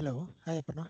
Hello. Hi, Aparna.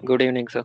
Good evening, sir.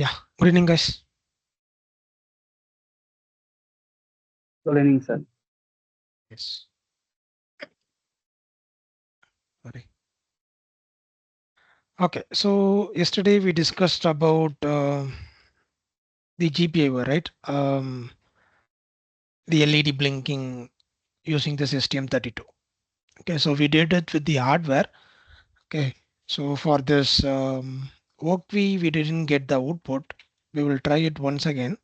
Yeah, good evening, guys. Good evening, sir. Yes. Sorry. Okay, so yesterday we discussed about the GPIO, right? The LED blinking using this STM32. Okay, so we did it with the hardware. Okay, so for this work we didn't get the output. We will try it once again.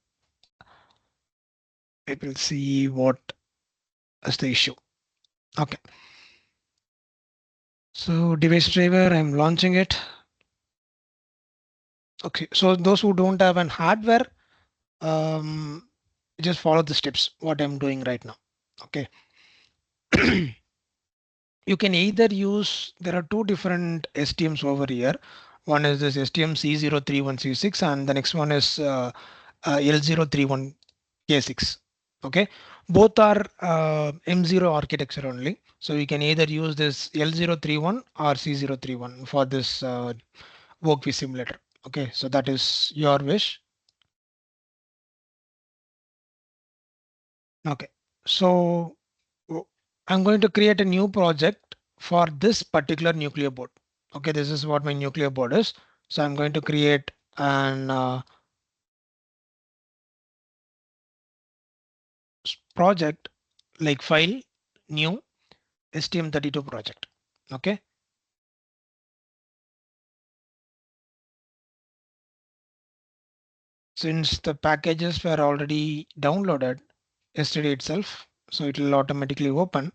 We will see what is the issue. Okay, so device driver, I'm launching it. Okay, so those who don't have an hardware, um, just follow the steps what I'm doing right now. Okay. You can either use, there are two different STMs over here. One is this STM C031C6 and the next one is L031K6. Okay, both are M0 architecture only, so you can either use this L031 or C031 for this workview simulator. Okay, so that is your wish. Okay, so I'm going to create a new project for this particular nuclear board. Okay, this is what my nuclear board is. So I'm going to create an project like file new STM32 project. Okay, since the packages were already downloaded yesterday itself, so it will automatically open.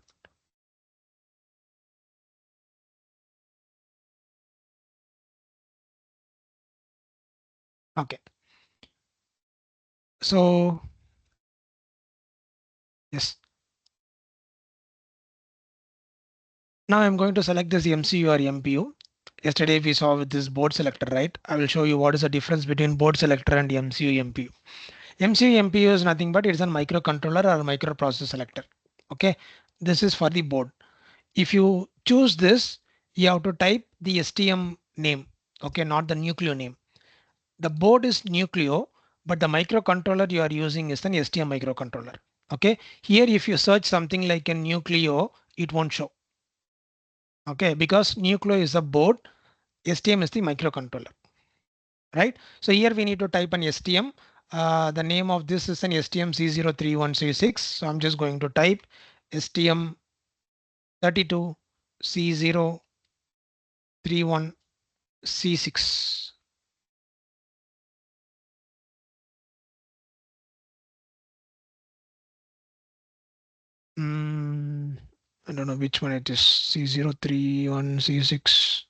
Okay, so yes, now I'm going to select this MCU or MPU. Yesterday we saw with this board selector, right? I will show you what is the difference between board selector and MCU MPU. MCU MPU is nothing but it's a microcontroller or microprocessor selector. Okay, this is for the board. If you choose this, you have to type the STM name. Okay, not the Nucleo name. The board is Nucleo, but the microcontroller you are using is an STM microcontroller. Okay, here if you search something like a Nucleo, it won't show. Okay, because Nucleo is a board, STM is the microcontroller, right? So here we need to type an STM. The name of this is an STM C031C6. So I'm just going to type STM32 C031C6. Mm, I don't know which one it is. C031C6.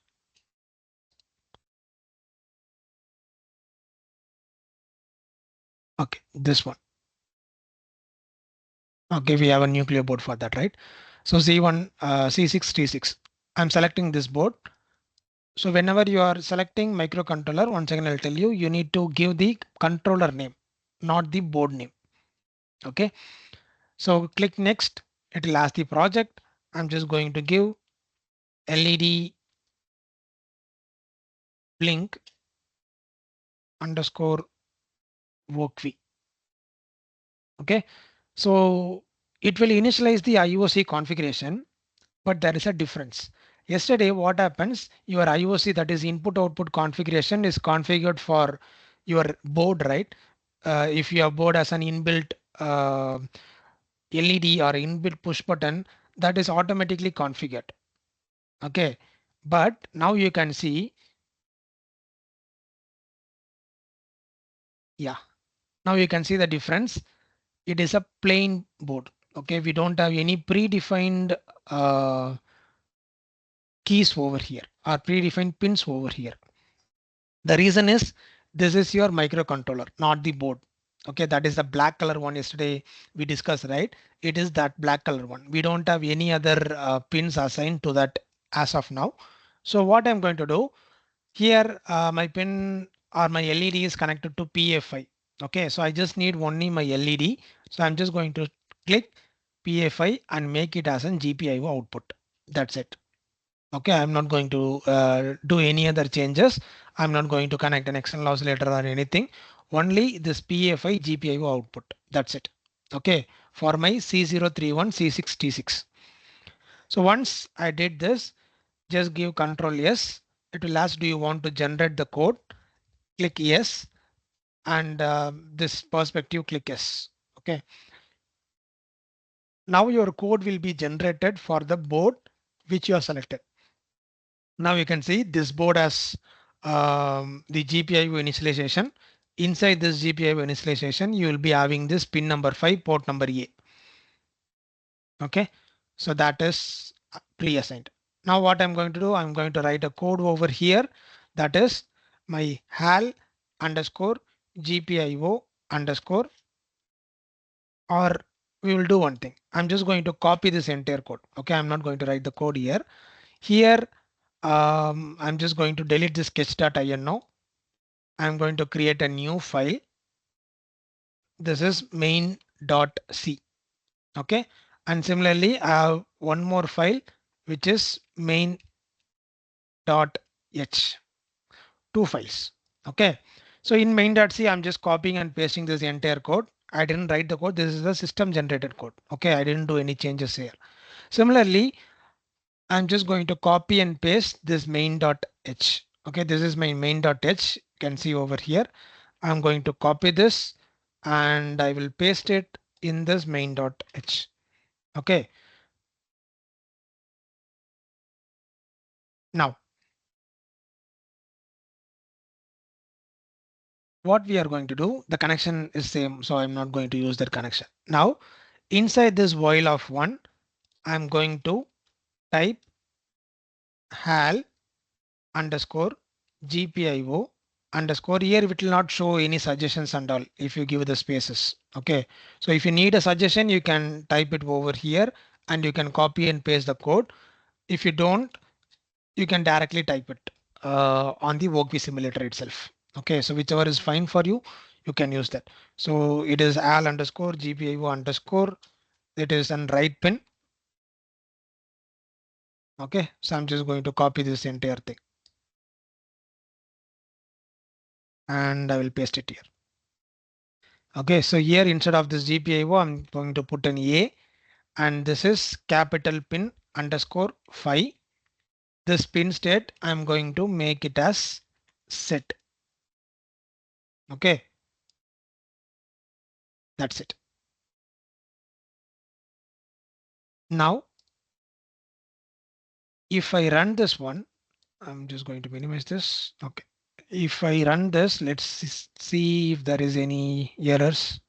Okay, this one. Okay, we have a nuclear board for that, right? So C1, C6, T6. I'm selecting this board. So whenever you are selecting microcontroller, once again I'll tell you, you need to give the controller name, not the board name. Okay. So click next. It will ask the project. I'm just going to give LED blink underscore workv. Okay. So it will initialize the IOC configuration, but there is a difference. Yesterday, what happens? Your IOC, that is input output configuration, is configured for your board, right? If your board has an inbuilt LED or inbuilt push button, that is automatically configured. Okay, but now you can see, yeah, now you can see the difference. It is a plain board. Okay, we don't have any predefined uh, keys over here or predefined pins over here. The reason is this is your microcontroller, not the board. Okay, that is the black color one yesterday we discussed, right? It is that black color one. We don't have any other pins assigned to that as of now. So what I'm going to do here, my pin or my LED is connected to PFI. Okay, so I just need only my LED. So I'm just going to click PFI and make it as an GPIO output. That's it. Okay, I'm not going to do any other changes. I'm not going to connect an external oscillator or anything. Only this PA5 GPIO output. That's it. Okay. For my C031 C6 T6. So once I did this, just give Control yes. It will ask, do you want to generate the code? Click yes. And this perspective, click yes. Okay. Now your code will be generated for the board which you have selected. Now you can see this board has the GPIO initialization. Inside this GPIO initialization, you will be having this pin number 5, port number A. Okay, so that is pre-assigned. Now what I'm going to do, I'm going to write a code over here. That is my HAL underscore GPIO underscore, or we will do one thing. I'm just going to copy this entire code. Okay, I'm not going to write the code here. Here, I'm just going to delete this sketch.in now. I'm going to create a new file. This is main.c. Okay. And similarly, I have one more file, which is main.h, two files. Okay. So in main.c, I'm just copying and pasting this entire code. I didn't write the code. This is the system generated code. Okay. I didn't do any changes here. Similarly, I'm just going to copy and paste this main.h. Okay. This is my main.h. You can see over here. I'm going to copy this and I will paste it in this main.h. Okay. Now, what we are going to do, the connection is same, so I'm not going to use that connection. Now, inside this while of one, I'm going to type HAL underscore GPIO underscore. Here it will not show any suggestions and all if you give the spaces. Okay. So if you need a suggestion, you can type it over here and you can copy and paste the code. If you don't, you can directly type it on the workpiece simulator itself. Okay, so whichever is fine for you, you can use that. So it is al underscore gpio underscore. It is an right pin. Okay, so I'm just going to copy this entire thing and I will paste it here. Okay, so here instead of this gpio, I'm going to put an a, and this is capital pin underscore 5. This pin state, I'm going to make it as set. Okay, that's it. Now, if I run this one, I'm just going to minimize this. Okay. If I run this, let's see if there is any errors.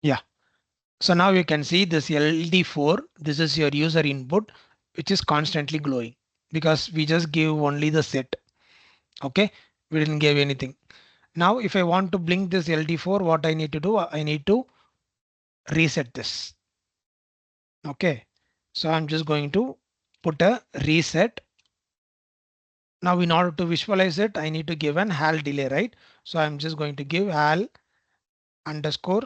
Yeah. So now you can see this LD4. This is your user input, which is constantly glowing because we just give only the set. Okay. We didn't give anything. Now, if I want to blink this LD4, what I need to do, I need to reset this. Okay. So I'm just going to put a reset. Now, in order to visualize it, I need to give an HAL delay, right? So I'm just going to give HAL underscore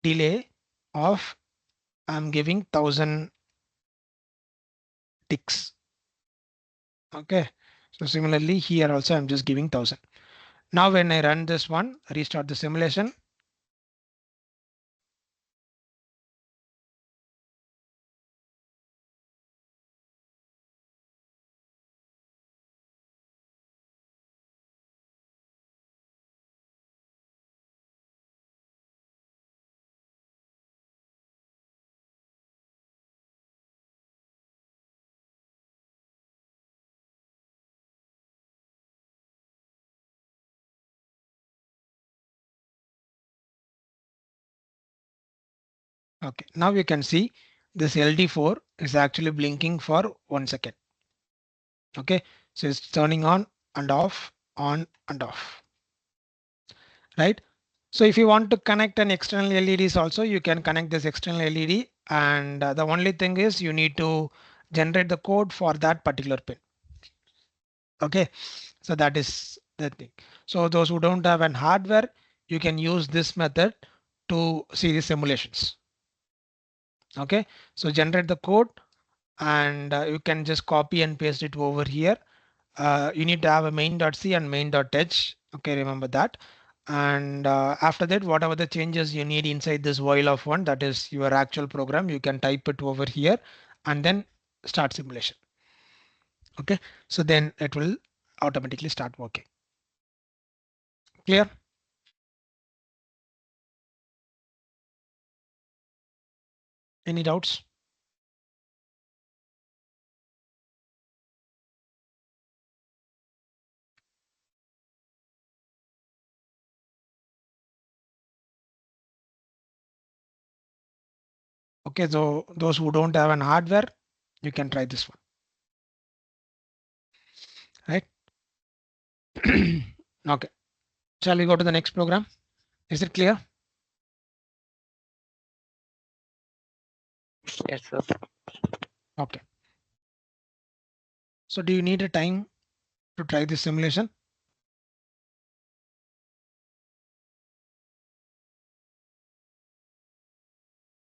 delay of, I'm giving 1000 ticks. Okay. So similarly here also I'm just giving 1000. Now when I run this one, restart the simulation. Okay. Now you can see this LD4 is actually blinking for 1 second. Okay. So it's turning on and off, on and off, right? So if you want to connect an external LEDs also, you can connect this external LED, and the only thing is you need to generate the code for that particular pin. Okay, so that is the thing. So those who don't have an hardware, you can use this method to see the simulations. Okay, so generate the code, and you can just copy and paste it over here. You need to have a main.c and main.h. Okay, remember that. And after that, whatever the changes you need inside this while of one, that is your actual program, you can type it over here and then start simulation. Okay, so then it will automatically start working. Clear? Any doubts? Okay, so those who don't have an hardware, you can try this one, right? Okay, shall we go to the next program? Is it clear? Yes, sir. Okay. So do you need a time to try this simulation?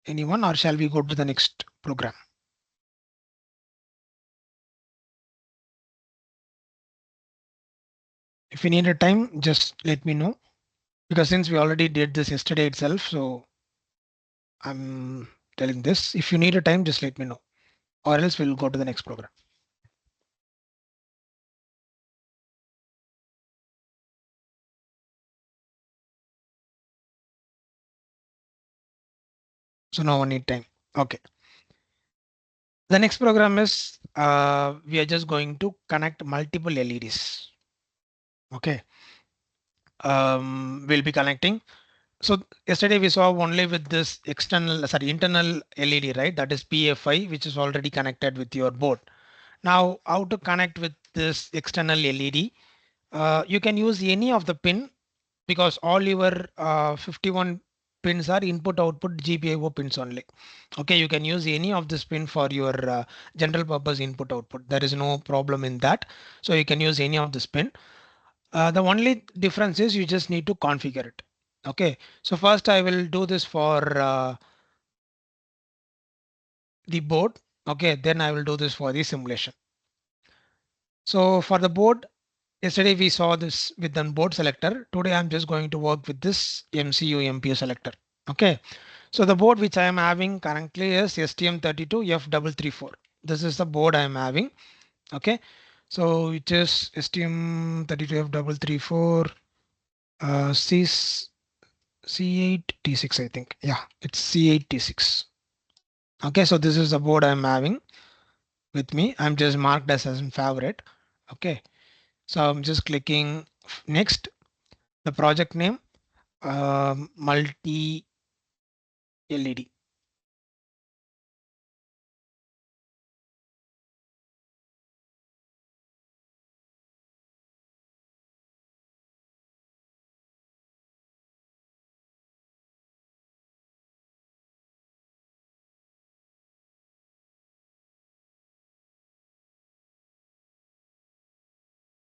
Anyone, or shall we go to the next program? If you need a time, just let me know, because since we already did this yesterday itself, so I'm telling this. If you need a time, just let me know, or else we'll go to the next program. So no one need time. Okay. The next program is we are just going to connect multiple LEDs. Okay. We'll be connecting. So yesterday we saw only with this internal LED, right? That is PFI, which is already connected with your board. Now, how to connect with this external LED? You can use any of the pin, because all your 51 pins are input output GPIO pins only. Okay, you can use any of this pin for your general purpose input output. There is no problem in that. So you can use any of this pin. The only difference is you just need to configure it. Okay, so first I will do this for the board. Okay, then I will do this for the simulation. So for the board, yesterday we saw this with the board selector. Today I'm just going to work with this MCU MPU selector. Okay, so the board which I am having currently is STM32F334. This is the board I am having. Okay, so it is STM32F334 C8T6, I think. Yeah, it's C8T6. Okay, so this is the board I'm having with me. I'm just marked as a favorite. Okay, so I'm just clicking next. The project name, multi LED.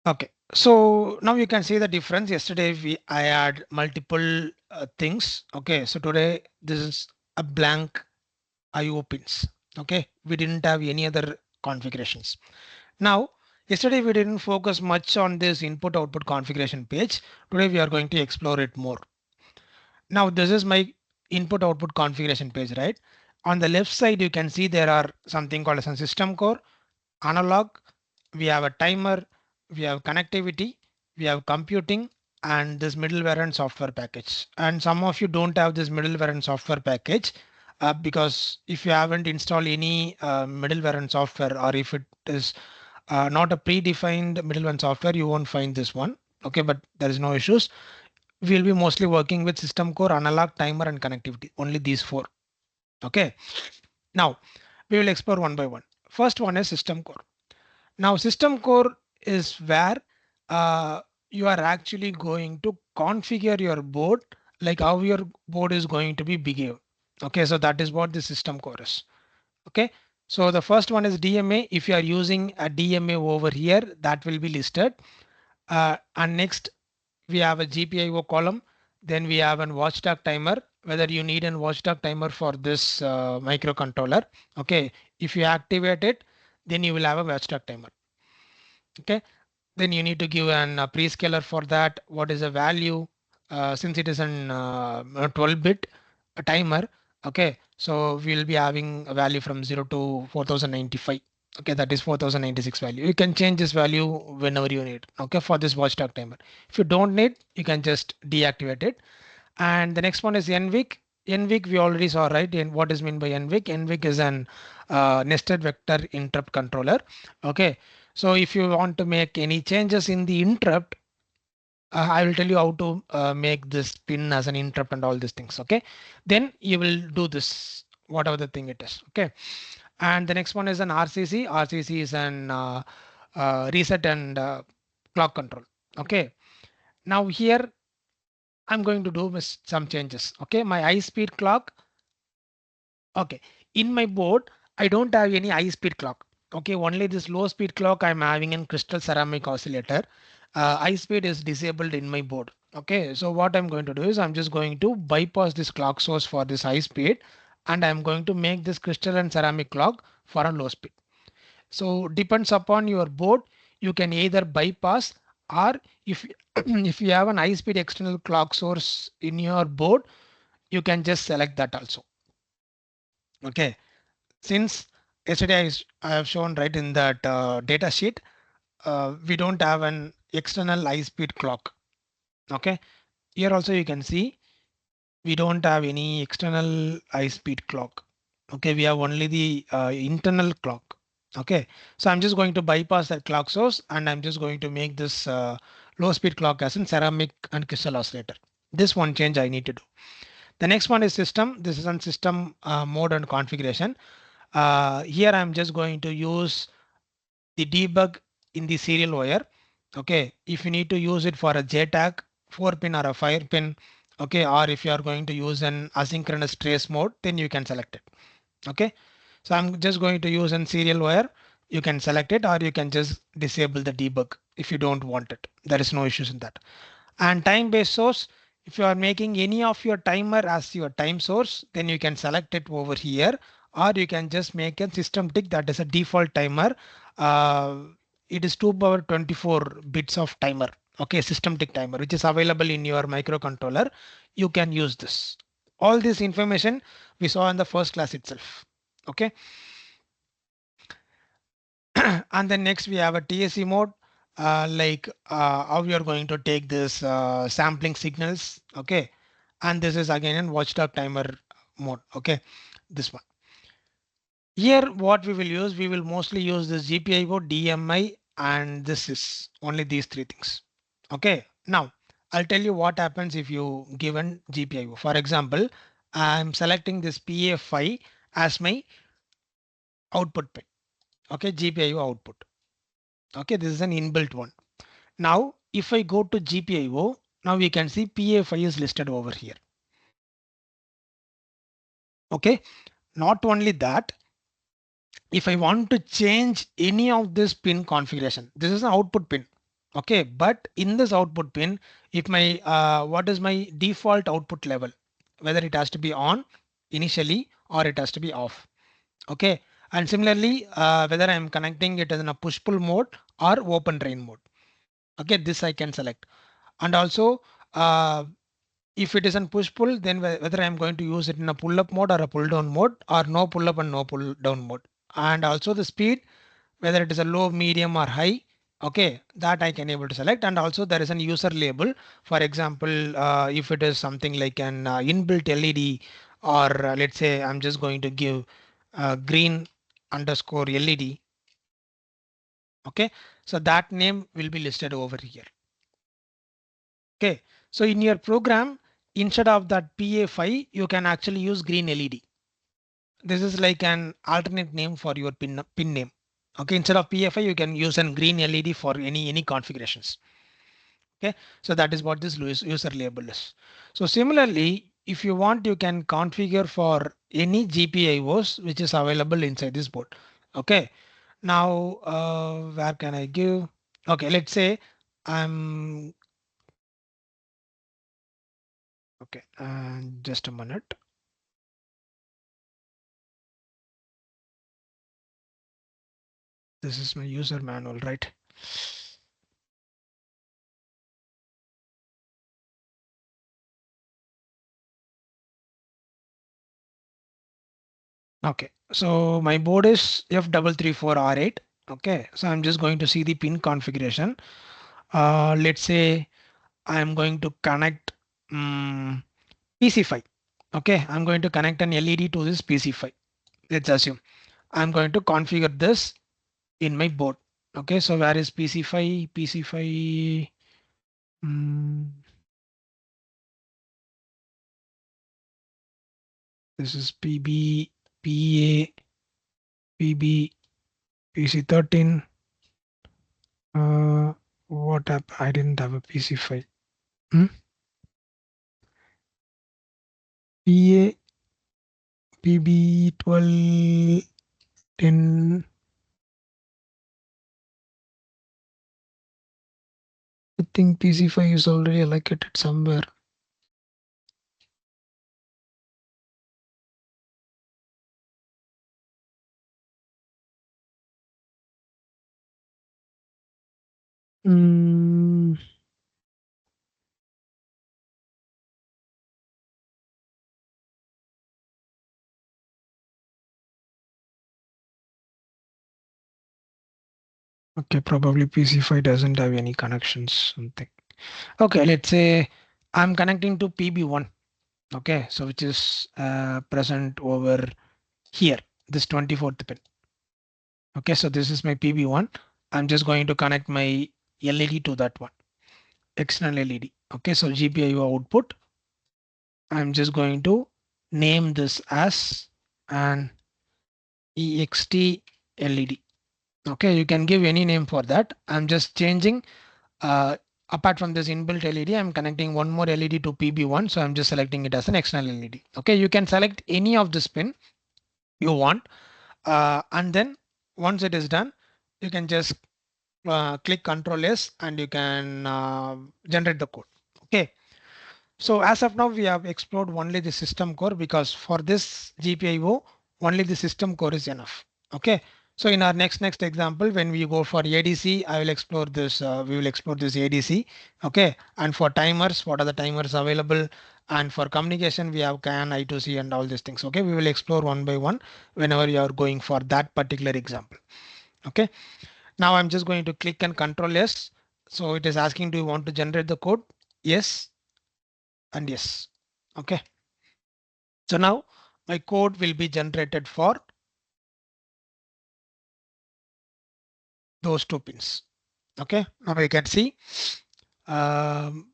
Okay, so now you can see the difference. Yesterday I had multiple things. Okay, so today this is a blank IO pins. Okay, we didn't have any other configurations. Now, yesterday we didn't focus much on this input output configuration page. Today we are going to explore it more. Now this is my input output configuration page, right? On the left side, you can see there are something called as a system core, analog, we have a timer, we have connectivity, we have computing, and this middleware and software package. And some of you don't have this middleware and software package because if you haven't installed any middleware and software, or if it is not a predefined middleware and software, you won't find this one. Okay, but there is no issues. We'll be mostly working with system core, analog, timer, and connectivity. Only these four. Okay. Now we will explore one by one. First one is system core. Now system core is where you are actually going to configure your board like how your board is going to be behave. Okay, so that is what the system core is. Okay, so the first one is DMA. If you are using a DMA over here, that will be listed. And next we have a GPIO column. Then we have a watchdog timer, whether you need a watchdog timer for this microcontroller. Okay, if you activate it, then you will have a watchdog timer. Okay, then you need to give an prescaler for that. What is the value? Since it is an 12-bit timer. Okay, so we'll be having a value from 0 to 4095. Okay, that is 4096 value. You can change this value whenever you need. Okay, for this watchdog timer. If you don't need, you can just deactivate it. And the next one is NVIC. NVIC we already saw, right? And what is meant by NVIC? NVIC is an nested vector interrupt controller. Okay, so if you want to make any changes in the interrupt, I will tell you how to make this pin as an interrupt and all these things. Okay, then you will do this, whatever the thing it is. Okay, and the next one is an RCC. RCC is an reset and clock control. Okay, now here I'm going to do some changes. Okay, my high speed clock. Okay, in my board, I don't have any high speed clock. Okay, only this low speed clock I'm having in crystal ceramic oscillator. High speed is disabled in my board. Okay, so what I'm going to do is I'm just going to bypass this clock source for this high speed, and I'm going to make this crystal and ceramic clock for a low speed. So depends upon your board, you can either bypass, or if if you have an high speed external clock source in your board, you can just select that also. Okay, since yesterday I have shown right in that data sheet, we don't have an external high speed clock. Okay, here also you can see we don't have any external high speed clock. Okay, we have only the internal clock. Okay, so I'm just going to bypass that clock source, and I'm just going to make this low speed clock as in ceramic and crystal oscillator. This one change I need to do. The next one is system. This is on system mode and configuration. Here I'm just going to use the debug in the serial wire. Okay, if you need to use it for a JTAG 4 pin or a 5 pin, okay, or if you are going to use an asynchronous trace mode, then you can select it. Okay, so I'm just going to use an serial wire. You can select it, or you can just disable the debug if you don't want it. There is no issues in that. And time based source, if you are making any of your timer as your time source, then you can select it over here, or you can just make a system tick that is a default timer. uh, it is 2 power 24 bits of timer. Okay, system tick timer, which is available in your microcontroller. You can use this. All this information we saw in the first class itself. Okay, and then next we have a TSC mode, like how we are going to take this sampling signals. Okay, and this is again in watchdog timer mode. Okay, this one here, what we will mostly use this GPIO, DMI, and this is only these three things. Okay, now I'll tell you what happens if you given GPIO. For example, I'm selecting this PA5 as my output pin. Okay, GPIO output. Okay, this is an inbuilt one. Now, if I go to GPIO, now we can see PA5 is listed over here. Okay, not only that, if I want to change any of this pin configuration, this is an output pin. Okay, but in this output pin, if my what is my default output level, whether it has to be on initially or it has to be off. Okay, and similarly, whether I'm connecting it in a push pull mode or open drain mode. Okay, this I can select. And also, if it is in push pull, then whether I'm going to use it in a pull up mode or a pull down mode, or no pull up and no pull down mode. And also the speed, whether it is a low, medium or high. Okay, that I can able to select. And also there is an user label. For example, if it is something like an inbuilt LED, or let's say I'm just going to give green underscore LED. Okay, so that name will be listed over here. Okay, so in your program, instead of that PA5, you can actually use green LED. This is like an alternate name for your pin name. Okay, instead of PA5, you can use an green LED for any configurations. Okay, so that is what this user label is. So similarly, if you want, you can configure for any GPIOs which is available inside this board. Okay, now where can I give? Okay, let's say I'm okay. Just a minute. This is my user manual, right? Okay, so my board is F334R8. Okay, so I'm just going to see the pin configuration. Let's say I'm going to connect PC5. Okay, I'm going to connect an LED to this PC5. Let's assume I'm going to configure this in my board. Okay, so where is PC5? PC5. mm, this is PB, PA, PB, PC13. What app? I didn't have a PC5. Hmm? PA, PB12, 10. I think PC5 is already allocated somewhere. Mm, okay, probably PC5 doesn't have any connections, something. Okay, let's say I'm connecting to PB1. Okay, so which is present over here, this 24th pin. Okay, so this is my PB1. I'm just going to connect my LED to that one, external LED. Okay, so GPIO output. I'm just going to name this as an EXT LED. Okay, you can give any name for that. I'm just changing apart from this inbuilt LED, I'm connecting one more LED to PB1. So I'm just selecting it as an external LED. Okay, you can select any of this pin you want. And then once it is done, you can just click Control S and you can generate the code. Okay. So as of now, we have explored only the system core because for this GPIO, only the system core is enough. Okay. So in our next example, when we go for ADC, I will explore this. We will explore this ADC. Okay. And for timers, what are the timers available? And for communication, we have CAN, I2C, and all these things. Okay. We will explore one by one whenever you are going for that particular example. Okay. Now I'm just going to click and Control S. So it is asking, do you want to generate the code? Yes and yes. Okay. So now my code will be generated for those two pins. Okay. Now you can see um,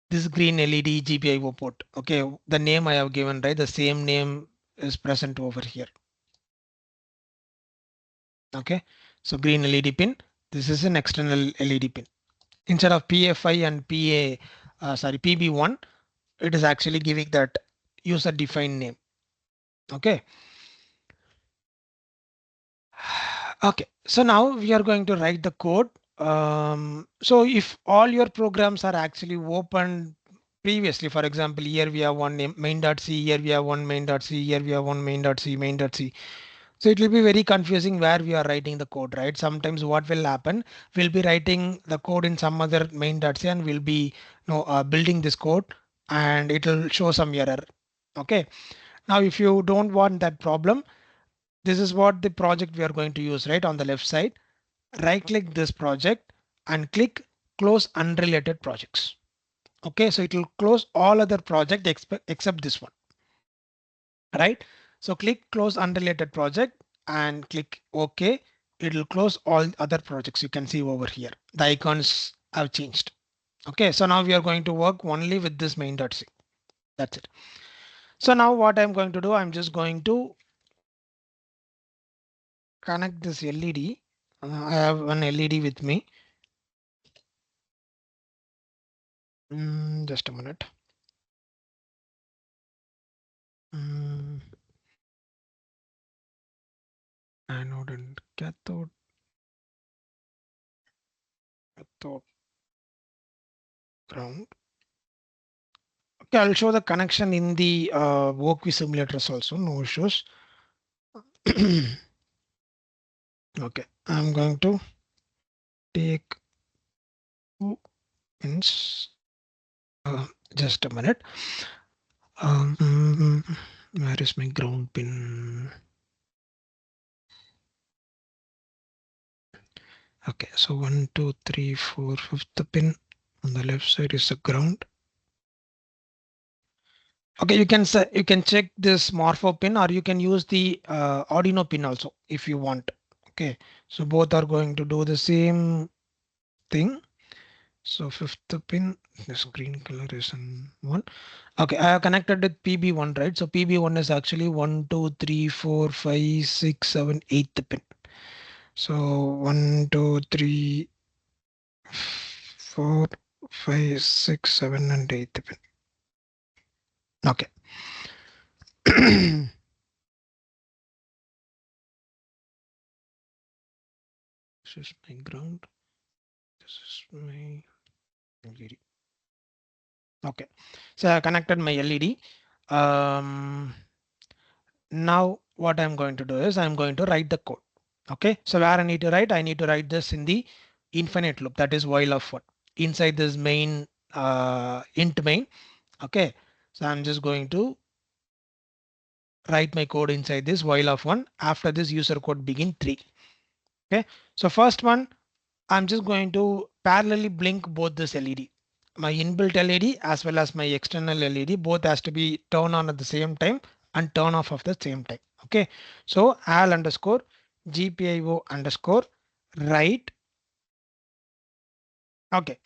this green LED GPIO port. Okay. The name I have given, right? The same name is present over here. Okay. So green LED pin. This is an external LED pin. Instead of PFI and PB1, it is actually giving that user defined name. Okay. Okay, so now we are going to write the code. So if all your programs are actually opened previously, for example, here we have one main.c, here we have one main.c, here we have one main.c, main.c. So it will be very confusing where we are writing the code, right? Sometimes what will happen, we'll be writing the code in some other main.c and we'll be building this code and it will show some error. Okay. Now, if you don't want that problem, this is what the project we are going to use, right? On the left side, right click this project and click close unrelated projects. Okay, so it will close all other project except this one, right? So click close unrelated project and click OK. It will close all other projects. You can see over here, the icons have changed. Okay, so now we are going to work only with this main.c. That's it. So now what I'm going to do, I'm just going to connect this LED. I have one LED with me. Just a minute. Anode and cathode ground. Okay, I'll show the connection in the work with simulators also, no issues. Okay, I'm going to take 2 pins. Just a minute. Where is my ground pin? Okay, so 1, 2, 3, 4, fifth pin on the left side is the ground. Okay, you can say you can check this Morpho pin, or you can use the Arduino pin also if you want. Okay, so both are going to do the same thing. So fifth pin, this green color is in one. Okay, I have connected with PB1, right? So PB1 is actually 1, 2, 3, 4, 5, 6, 7, 8th pin. So 1, 2, 3, 4, 5, 6, 7, and 8th pin. Okay. This is my ground. This is my LED. Okay. So I connected my LED. Now what I'm going to do is I'm going to write the code. Okay. So where I need to write this in the infinite loop, that is while of one inside this main int main. Okay. So I'm just going to write my code inside this while of one. After this user code begin 3. Okay. So first one, I'm just going to parallelly blink both this LED. My inbuilt LED as well as my external LED both has to be turned on at the same time and turn off of the same time. Okay. So al underscore GPIO underscore write. Okay.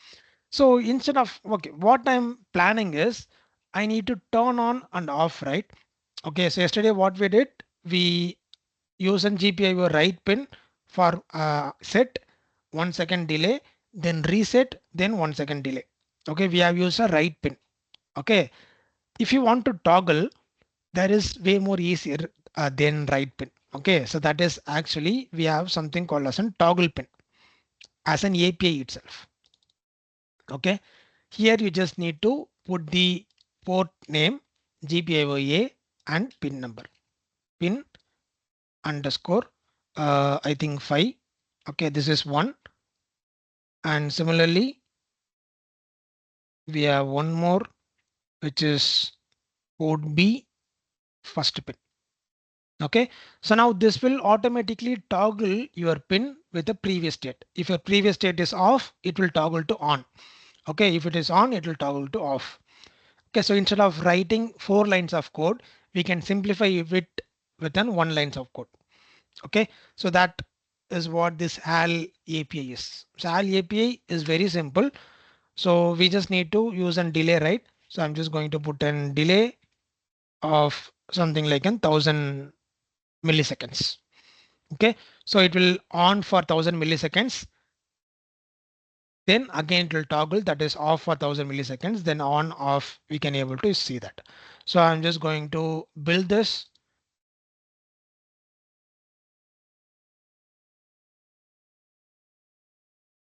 So instead of, okay, what I'm planning is I need to turn on and off, right? Okay. So yesterday what we did, we use an GPIO write pin for set 1 second delay, then reset, then 1 second delay. Okay, we have used a write pin. Okay, if you want to toggle, that is way more easier than write pin. Okay, so that is actually we have something called as a toggle pin as an API itself. Okay, here you just need to put the port name GPIOA and pin number. Pin underscore I think 5. Okay, this is 1, and similarly we have one more which is port B first pin. Okay, so now this will automatically toggle your pin with the previous state. If your previous state is off, it will toggle to on. Okay, if it is on, it will toggle to off. Okay, so instead of writing 4 lines of code, we can simplify it within 1 lines of code. Okay, so that is what this HAL API is. So HAL API is very simple. So we just need to use a delay, right? So I'm just going to put a delay of something like 1,000 milliseconds. Okay, so it will on for 1,000 milliseconds. Then again it will toggle, that is off for 1,000 milliseconds. Then on off, we can able to see that. So I'm just going to build this.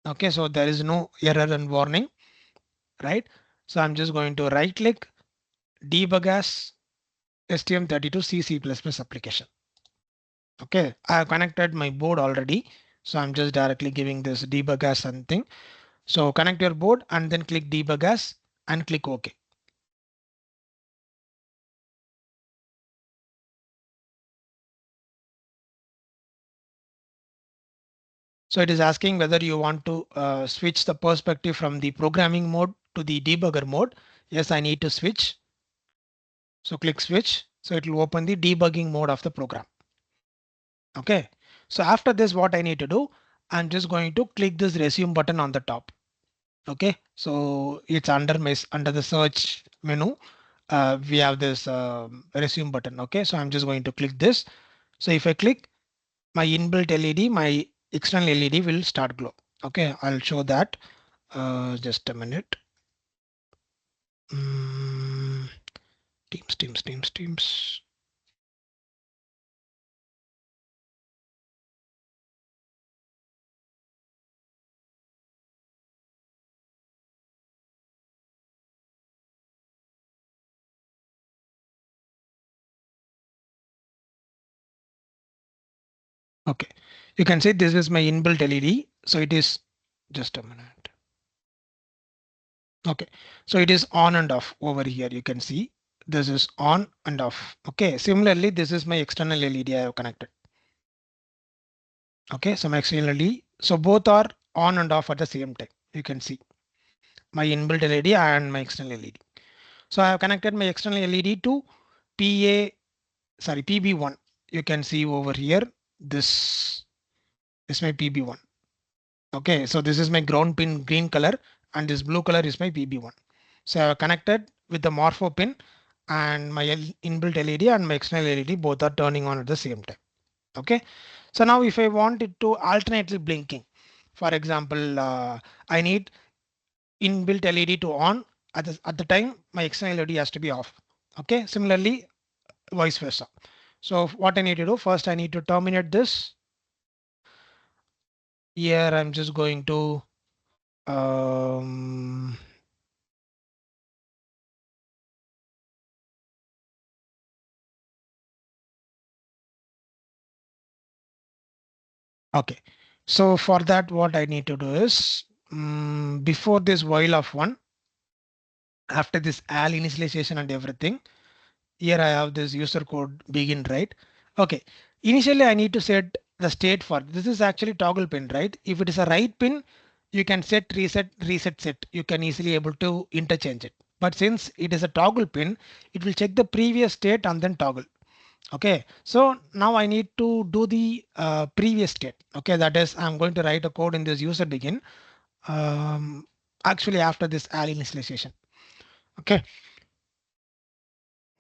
Okay, so there is no error and warning, right? So I'm just going to right click, debug as STM32 C++ application. Okay, I have connected my board already. So I'm just directly giving this debug as something. So connect your board and then click debug as and click OK. So it is asking whether you want to switch the perspective from the programming mode to the debugger mode. Yes, I need to switch. So click switch. So it will open the debugging mode of the program. Okay. So after this, what I need to do, I'm just going to click this resume button on the top. Okay. So it's under the search menu. We have this resume button. Okay. So I'm just going to click this. So if I click, my inbuilt LED, my external LED will start glow. Okay. I'll show that. Just a minute. Teams. Okay, you can say this is my inbuilt LED. So it is just a minute. Okay, so it is on and off over here. You can see this is on and off. Okay, similarly, this is my external LED I have connected. Okay, so my external LED. So both are on and off at the same time. You can see my inbuilt LED and my external LED. So I have connected my external LED to PB1. You can see over here. This is my PB1. Okay, so this is my ground pin green color and this blue color is my PB1. So I have connected with the morpho pin and my inbuilt LED and my external LED both are turning on at the same time. Okay, so now if I want it to alternately blinking, for example, I need inbuilt LED to on at the time my external LED has to be off. Okay, similarly vice versa. So what I need to do first, I need to terminate this. Here I'm just going to um, okay. So for that, what I need to do is before this while of one, after this al initialization and everything, here I have this user code begin, right? Okay. Initially, I need to set the state for this is actually toggle pin, right? If it is a right pin, you can set reset set. You can easily able to interchange it. But since it is a toggle pin, it will check the previous state and then toggle. Okay, so now I need to do the previous state. Okay, that is I'm going to write a code in this user begin. Um, Actually after this al initialization. Okay,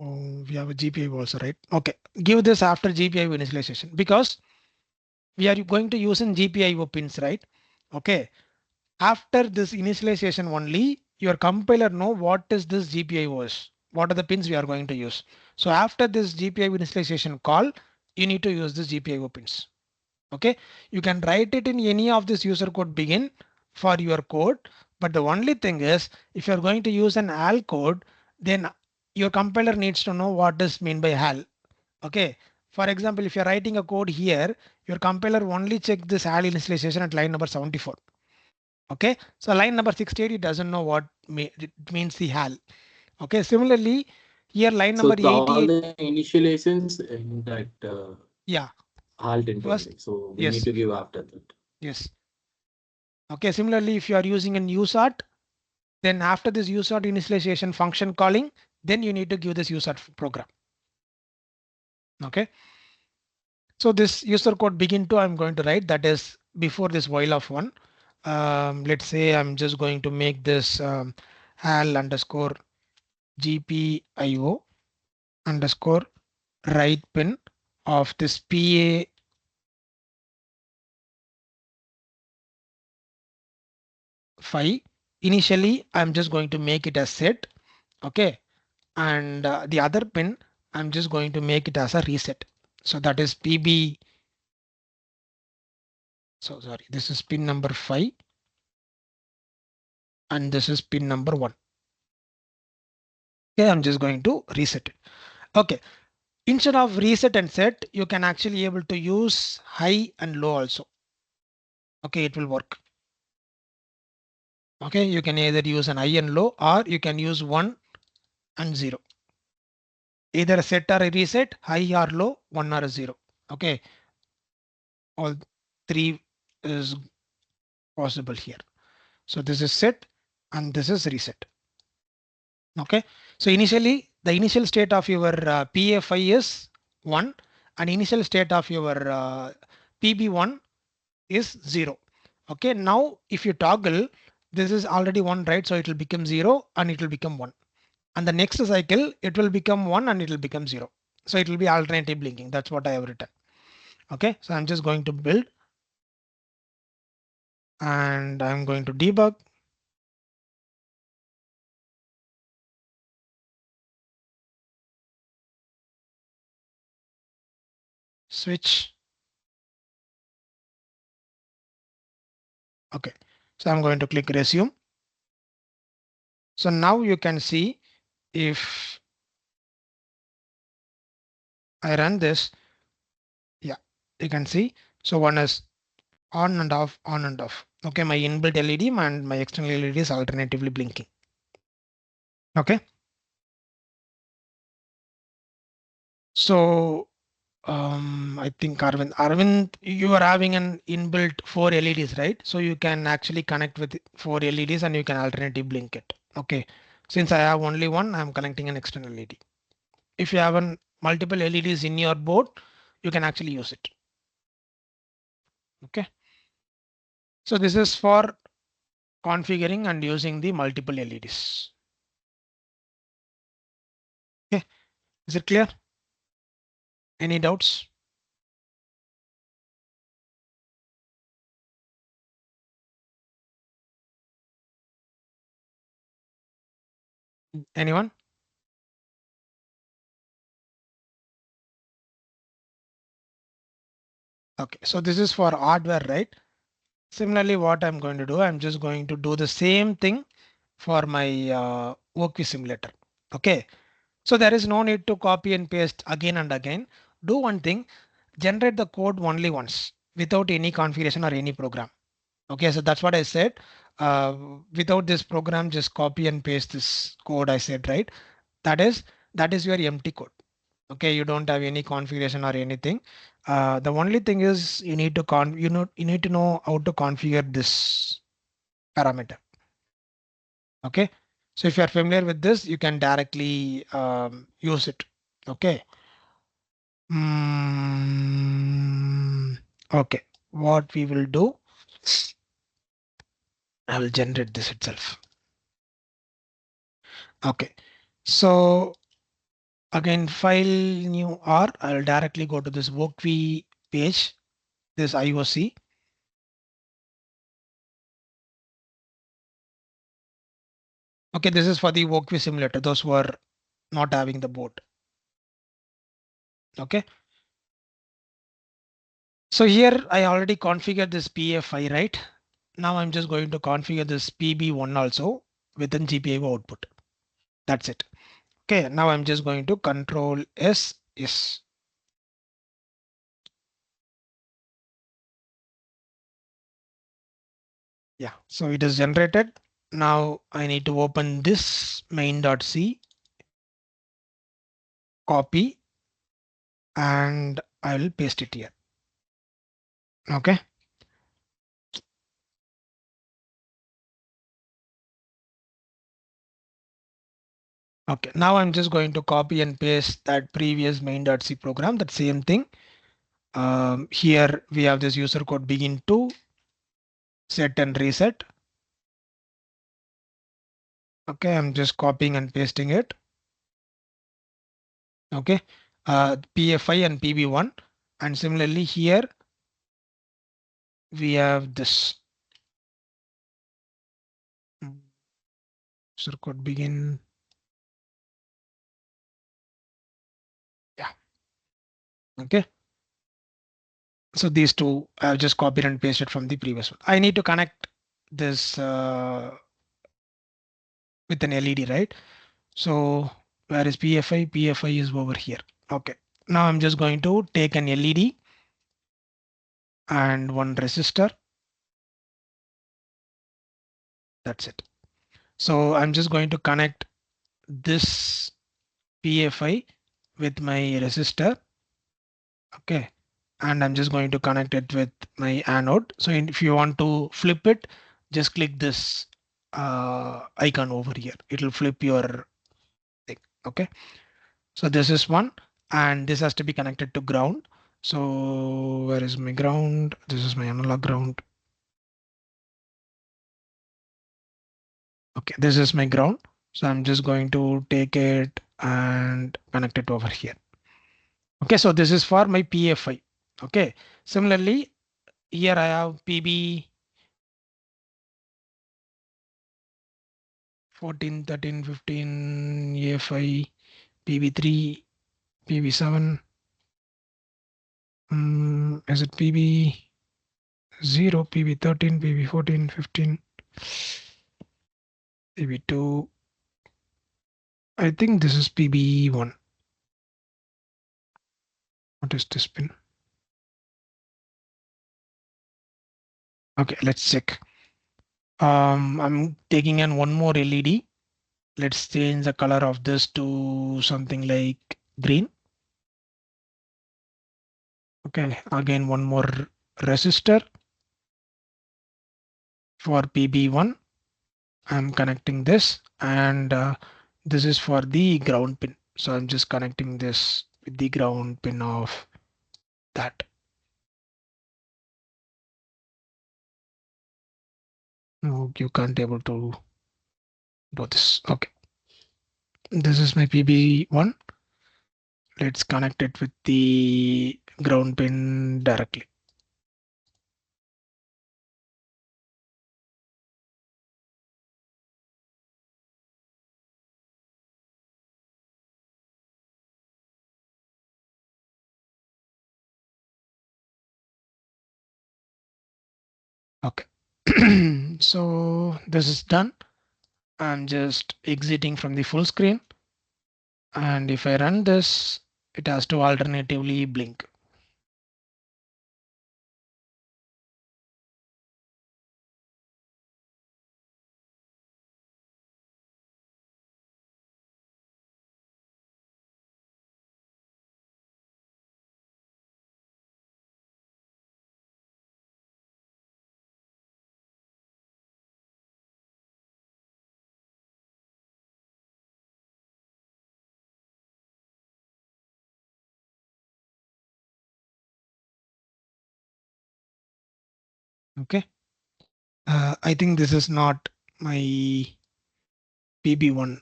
oh, we have a GPIO also, right? Okay, give this after GPIO initialization because we are going to use in GPIO pins, right? Okay, after this initialization only your compiler know what is this GPIO is, what are the pins we are going to use. So after this GPIO initialization call, you need to use this GPIO pins. Okay, you can write it in any of this user code begin for your code, but the only thing is if you're going to use an al code, then your compiler needs to know what is mean by al. Okay, for example, if you're writing a code here, your compiler only check this al initialization at line number 74. Okay, so line number 68 it doesn't know what it means the al. Okay, similarly here line number So the, all 88. the initializations in that Yeah, halt int first, only. So we need yes, to give after that. yes. Okay, similarly if you are using an usart, then after this usart initialization function calling, then you need to give this usart program. Okay, so this user code begin to I'm going to write that is before this while of one. Let's say I'm just going to make this al underscore gpio underscore write pin of this pa 5. Initially I'm just going to make it as set. Okay, and the other pin I'm just going to make it as a reset. So that is pb. So sorry, this is pin number 5 and this is pin number 1. Okay, I'm just going to reset it. Okay, instead of reset and set, you can actually able to use high and low also. Okay, it will work. Okay, you can either use an high and low or you can use 1 and 0. Either a set or a reset, high or low, 1 or a 0. Okay, all three is possible here. So this is set and this is reset. Okay, so initially the initial state of your PA5 is 1 and initial state of your PB1 is 0. Okay, now if you toggle, this is already 1, right? So it will become 0 and it will become 1. And the next cycle, it will become 1 and it will become 0. So it will be alternative blinking. That's what I have written. Okay, so I'm just going to build and I'm going to debug. switch. Okay, so I'm going to click resume. So now you can see if I run this, yeah, you can see. So one is on and off, on and off. Okay, my inbuilt LED and my external LED is alternatively blinking. Okay. So I think Arvind, you are having an inbuilt 4 LEDs, right? So you can actually connect with 4 LEDs and you can alternatively blink it. Okay. Since I have only one, I'm connecting an external LED. If you have an multiple LEDs in your board, you can actually use it. Okay. So this is for configuring and using the multiple LEDs. Okay. Is it clear? Any doubts? Anyone? Okay. So this is for hardware, right? Similarly, what I'm going to do, I'm just going to do the same thing for my work simulator. Okay. So there is no need to copy and paste again and again. Do one thing, generate the code only once without any configuration or any program. Okay, so that's what I said. Uh, Without this program, just copy and paste this code I said, right? That is your empty code. Okay, you don't have any configuration or anything. The only thing is you need to you need to know how to configure this parameter. Okay, so if you are familiar with this, you can directly use it. Okay. Okay, what we will do, I will generate this itself. Okay, so again, file new R, I'll directly go to this workv page, this IOC. Okay, this is for the workv simulator, those who are not having the board. Okay. So here I already configured this PFI, right? Now I'm just going to configure this PB1 also within GPIO output. That's it. Okay, now I'm just going to control S, yes. Yeah, so it is generated. Now I need to open this main.c, copy, and I will paste it here. Okay. Okay, now I'm just going to copy and paste that previous main.c program, that same thing. Here we have this user code begin to set and reset. Okay, I'm just copying and pasting it. Okay, PFI and PB1, and similarly here we have this user code begin. Yeah. Okay. So these two I've just copied and pasted from the previous one. I need to connect this with an LED, right? So where is PFI? PFI is over here. Okay. Now I'm just going to take an LED and one resistor. That's it. So I'm just going to connect this PFI with my resistor. Okay. And I'm just going to connect it with my anode. So if you want to flip it, just click this icon over here. It will flip your thing. Okay. So this is one, and this has to be connected to ground. So where is my ground? This is my analog ground. Okay, this is my ground. So I'm just going to take it and connect it over here. Okay, so this is for my PFI. Okay, similarly, here I have PB 14, 13, 15, EFI, PB3, PB7. Is it PB0, PB13, PB14, 15, PB2? I think this is PB1. What is this pin? Okay, let's check. I'm taking in one more LED. Let's change the color of this to something like green. Okay, again one more resistor for PB1. I'm connecting this, and this is for the ground pin. So I'm just connecting this with the ground pin of that. No, you can't able to do this. Okay, this is my PB1. Let's connect it with the ground pin directly. Okay, so this is done. I'm just exiting from the full screen, and if I run this, it has to alternatively blink. Okay, I think this is not my PB1.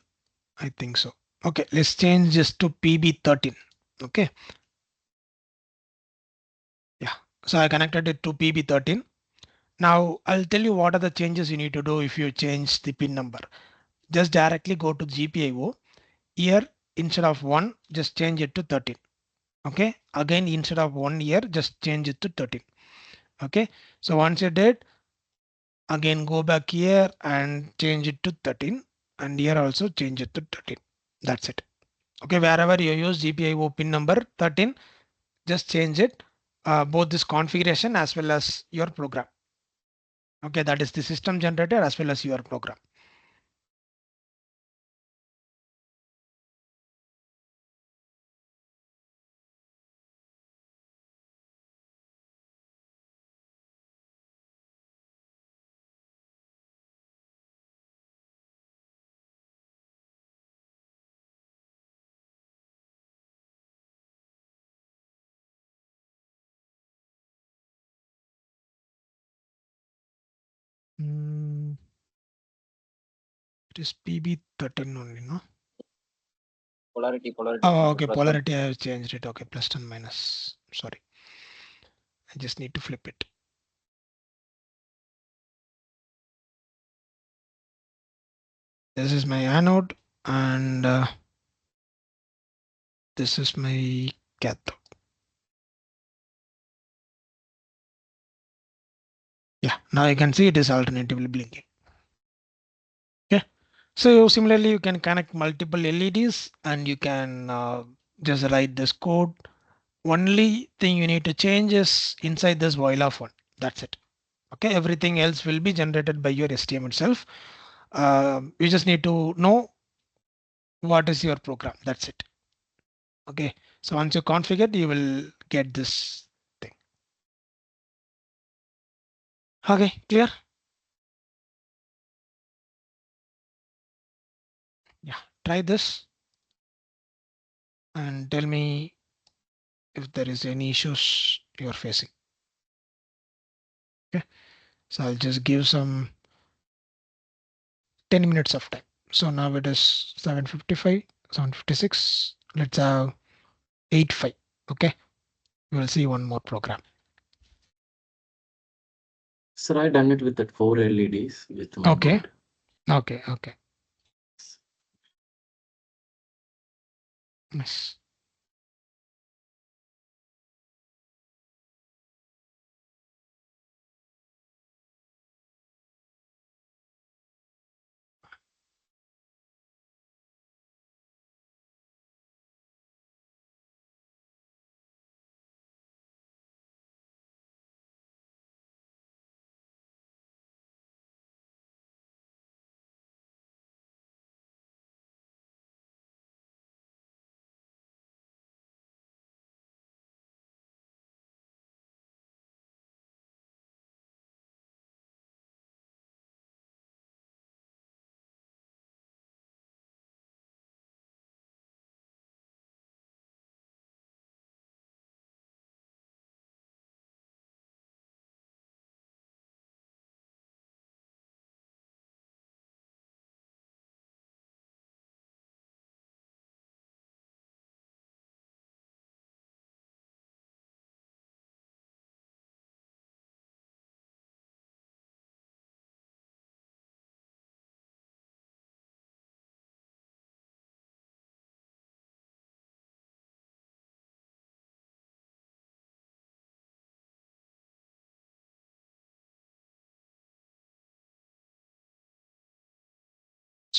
I think so. Okay, let's change this to PB13. Okay, yeah. So I connected it to PB13. Now I'll tell you what are the changes you need to do if you change the pin number. Just directly go to GPIO. Here instead of 1, just change it to 13. Okay, again instead of 1 year, just change it to 13. Okay, so once you did, again go back here and change it to 13, and here also change it to 13. That's it. Okay, wherever you use GPIO pin number 13, just change it, both this configuration as well as your program. Okay, that is the system generator as well as your program. Mm, it is PB13 only, no? Polarity. Oh, okay, polarity I have changed it. Okay, plus and minus. Sorry, I just need to flip it. This is my anode, and this is my cathode. Yeah, now you can see it is alternatively blinking. Okay, so similarly, you can connect multiple LEDs and you can just write this code. Only thing you need to change is inside this while of one. That's it. Okay, everything else will be generated by your STM itself. You just need to know what is your program. That's it. Okay, so once you configure it, you will get this thing. Okay, clear? Yeah, try this and tell me if there is any issues you're facing. Okay, so I'll just give some 10 minutes of time. So now it is 7:55, 7:56. Let's have 8:5. Okay, we will see one more program. Sir, I done it with that 4 LEDs with my Okay, board. okay. Nice.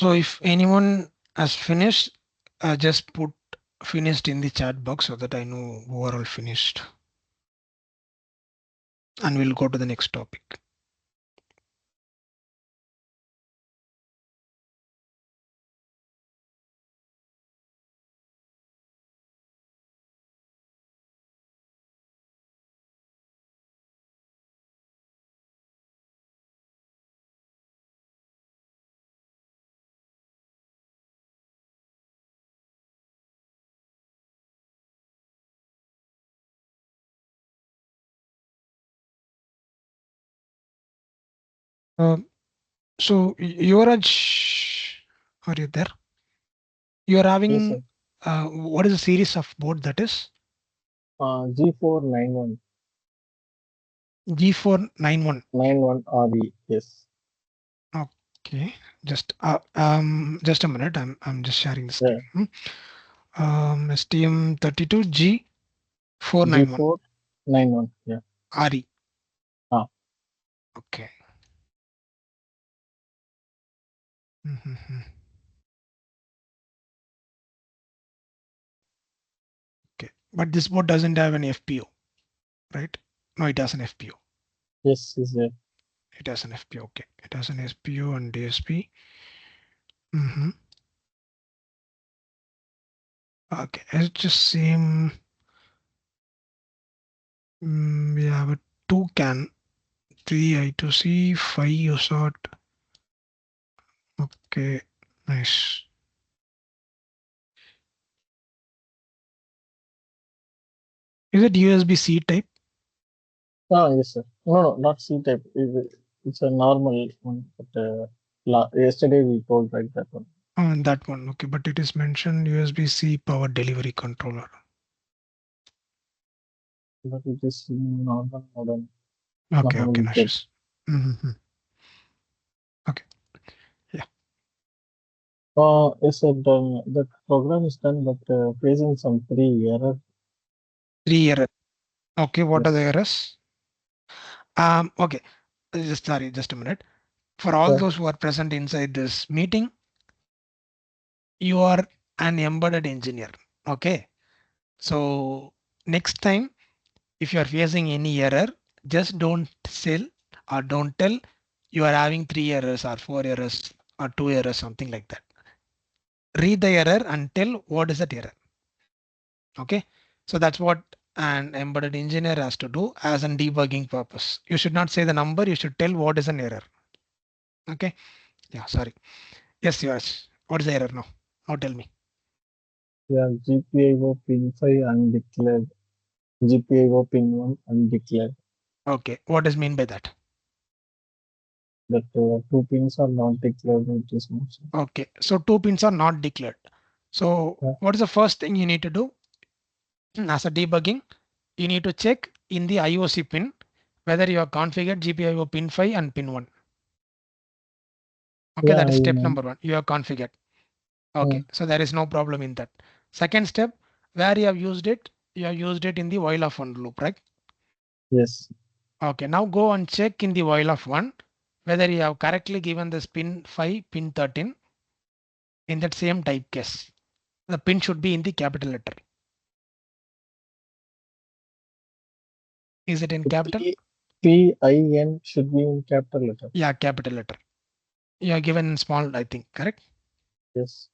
So if anyone has finished, just put finished in the chat box so that I know who are all finished. And we'll go to the next topic. So Yuvraj, are you there? You are Yes, sir. having what is the series of board that is? G491 G491. 91 RE. Yes. Okay, just just a minute. I'm just sharing the Yeah. screen. STM32 G491 G491. Yeah. RE. Ah. Okay. Mhm. Okay, but this board doesn't have an FPO, right? No, it has an FPO. Yes, is there. It has an FPO. Okay, it has an SPO and DSP. Mm-hmm. Okay, it's just same. We have a 2 CAN, 3 I2C, 5 USART. Okay, nice. Is it USB-C type? Yes, sir. No, not C type. It's a normal one. But yesterday we told right that one. That one. Okay, but it is mentioned USB-C power delivery controller. But it is normal model. Okay, okay, Normal nice. type. Mm-hmm. Okay, yeah. Yes, sir. The program is done, but facing some 3 error. 3 errors. Okay, what are the Yes. errors? Okay, just a minute. For all Yeah. those who are present inside this meeting, you are an embedded engineer. Okay, so next time if you are facing any error, just don't sell or don't tell you are having 3 errors or 4 errors or 2 errors, something like that. Read the error and tell what is that error. Okay, so that's what an embedded engineer has to do as a debugging purpose. You should not say the number, you should tell what is an error. Okay, yeah, sorry. Yes, yours. What is the error now? Now tell me. Yeah. GPIO pin 5 undeclared. GPIO pin 1 undeclared. Okay, what does mean by that? That 2 pins are not declared. It is mentioned. Okay, so 2 pins are not declared. So Yeah. what is the first thing you need to do? As a debugging, you need to check in the IOC pin whether you have configured GPIO pin 5 and pin 1. Okay, Yeah. that is step number 1. You have configured. Yeah. Okay, so there is no problem in that. Second step, where you have used it in the while of one loop, right? Yes. Okay, now go and check in the while of one whether you have correctly given this pin 5, pin 13 in that same type case. The pin should be in the capital letter. Is it in capital? PIN should be in capital letter. Yeah, capital letter. You are given in small, I think, correct? Yes.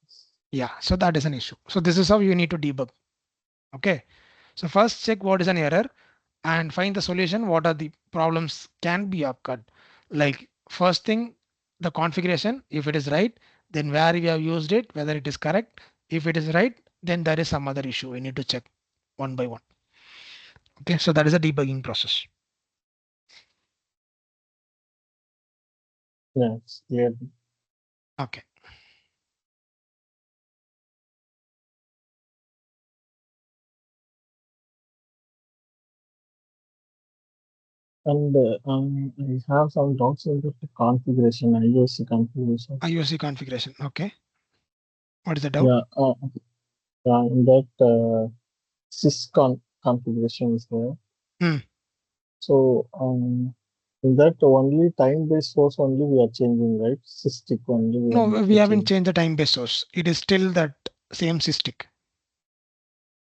Yeah, so that is an issue. So this is how you need to debug. Okay, so first check what is an error and find the solution. What are the problems can be occurred? Like first thing, the configuration. If it is right, then where we have used it, whether it is correct. If it is right, then there is some other issue. We need to check one by one. Okay, so that is a debugging process. Yes. Clear. Okay. And I have some doubts into the configuration, IOC configuration. IOC configuration. Okay. What is the doubt? Yeah. In that syscon configuration is there. Hmm. So In that only time-based source only we are changing, right? Cystic only we No, want we to haven't change. changed the time-based source. It is still that same cystic.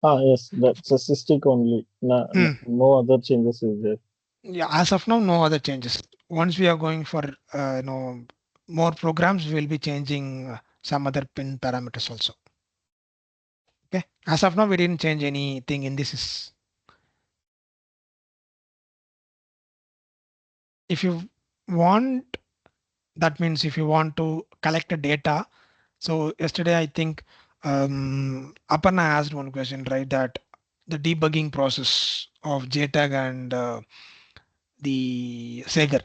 Yes, that's a cystic only. No, Hmm. no other changes is there. Yeah, as of now, no other changes. Once we are going for more programs, we will be changing some other pin parameters also. Okay. As of now, we didn't change anything in this. If you want, that means if you want to collect the data. So yesterday, I think Aparna asked one question, right? That the debugging process of JTAG and the Sager.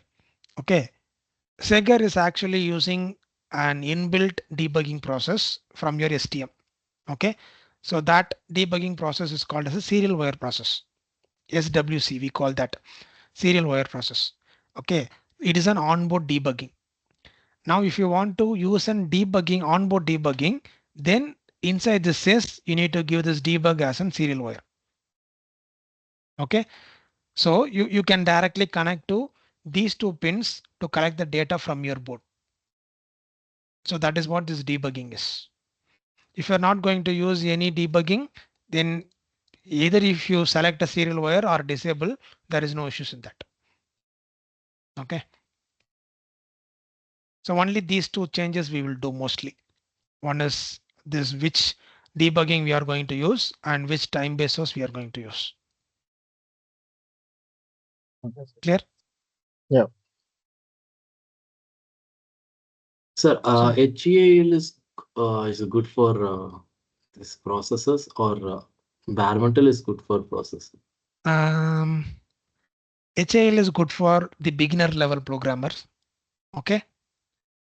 Okay. Sager is actually using an inbuilt debugging process from your STM. Okay. So that debugging process is called as a serial wire process. SWC, we call that serial wire process. Okay. It is an onboard debugging. Now, if you want to use an debugging, onboard debugging, then inside this says you need to give this debug as a serial wire. Okay. So you can directly connect to these two pins to collect the data from your board. So that is what this debugging is. If you're not going to use any debugging, then either if you select a serial wire or disable, there is no issues in that. Okay. So only these two changes we will do mostly. One is this which debugging we are going to use and which time basis we are going to use. Okay, sir. Clear? Yeah. Sir, So, HEAL is good for this processes, or bare metal is good for process? um, HAL is good for the beginner level programmers. Okay.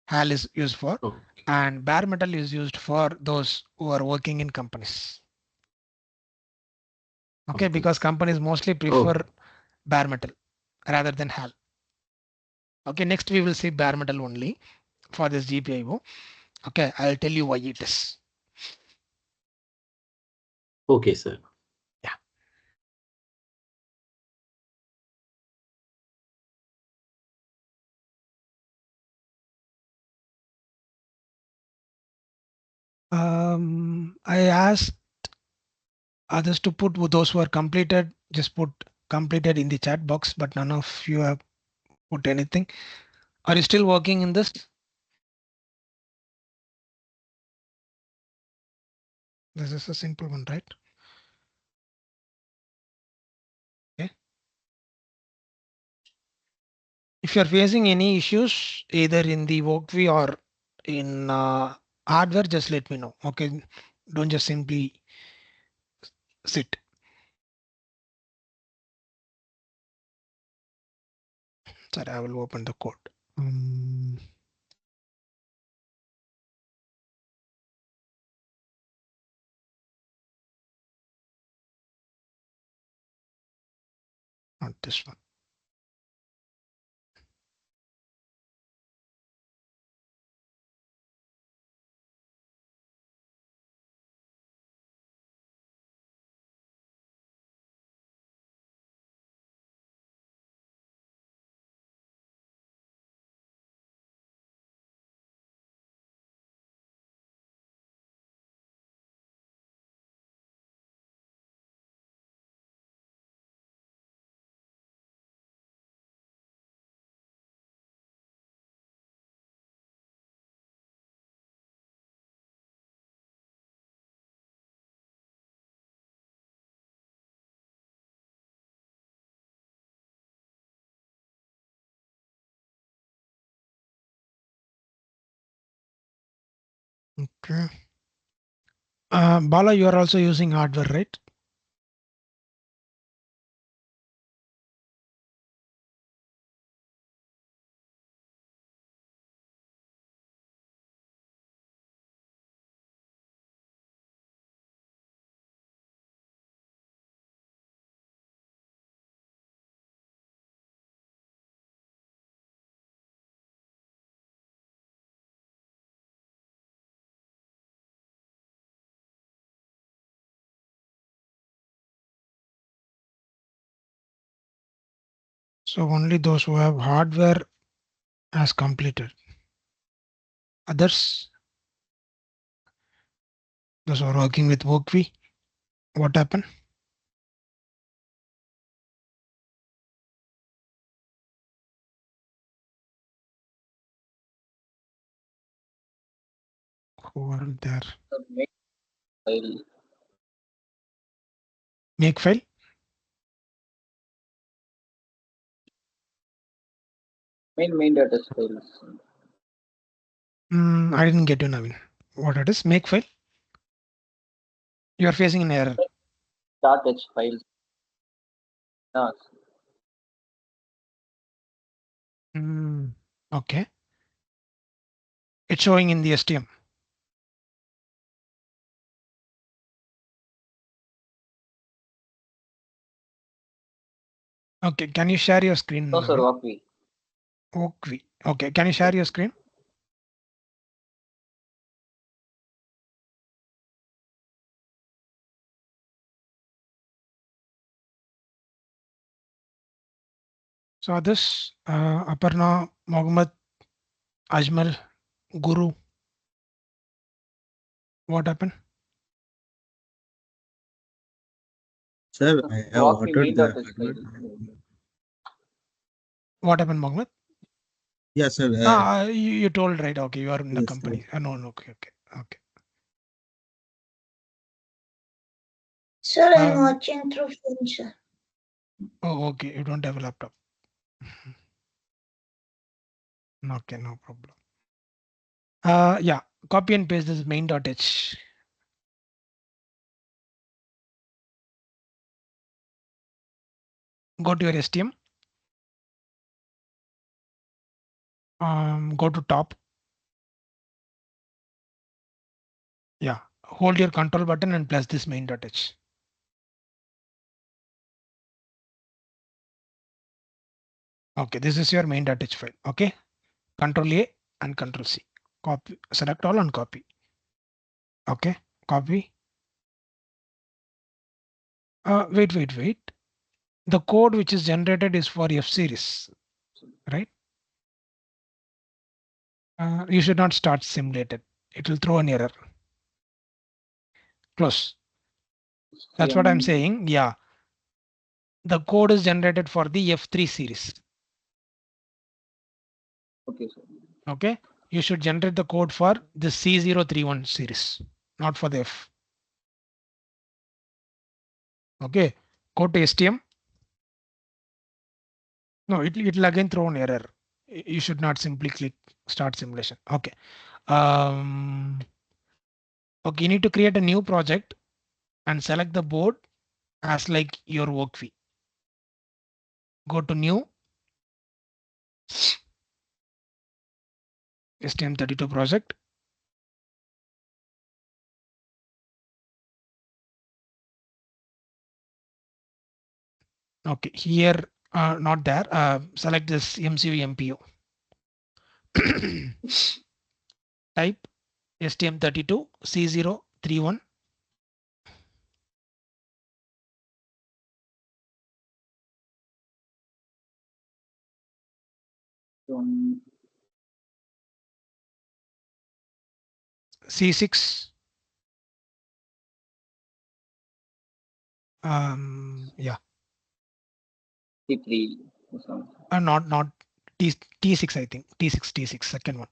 HAL is used for, Oh, and bare metal is used for those who are working in companies. Okay. Because companies. companies mostly prefer Oh, bare metal rather than HAL. Okay. Next we will see bare metal only for this GPIO. Okay. I'll tell you why it is. okay, sir. Yeah. I asked others to put those who are completed, just put completed in the chat box, but none of you have put anything. Are you still working in this? This is a simple one, right? Okay. If you're facing any issues, either in the workflow or in hardware, just let me know. Okay. Don't just simply sit. Sorry, I will open the code. Um, Not this one. Okay. Bala, you are also using hardware, right? So only those who have hardware has completed. Others, those who are working with Workvi, what happened? Who are there? The main file, Make file? main data files. I didn't get you, Navin. What it is? Make file? You are facing an error. .h files. No, Okay. It's showing in the STM. Okay. Can you share your screen, no sir, Navin? Workvi. Workvi. Okay. Can you share your screen? So this Aparna, Mohammed, Ajmal, Guru. What happened? Sir, I have Workvi ordered the main.h hardware. file. What happened, Mohammed? Yes, sir. You told right. Okay, you are in the Yes, sir. company. No, no. Okay, okay, okay. Sir, I'm Um, watching through phone, sir. Oh, okay. You don't have a laptop. Okay, no problem. Yeah. Copy and paste this main.h. Go to your STM. Go to top. Yeah. Hold your control button and press this main.h. Okay, this is your main.h file. Okay. Control A and Control C. Copy. Select all and copy. Okay. Copy. Wait. The code which is generated is for F series, right? You should not start simulated. It will throw an error. Close. That's what I'm saying. Yeah. The code is generated for the F3 series. Okay, sir. Okay. You should generate the code for the C031 series, not for the F. Okay. Go to STM. No, it'll again throw an error. You should not simply click start simulation. Okay. Okay. You need to create a new project and select the board as like your work fee. Go to new STM32 project. Okay, here not there. Select this MCU MPU. Type STM32 C031. C6. Yeah. T3. Not T6. I think T6 second one.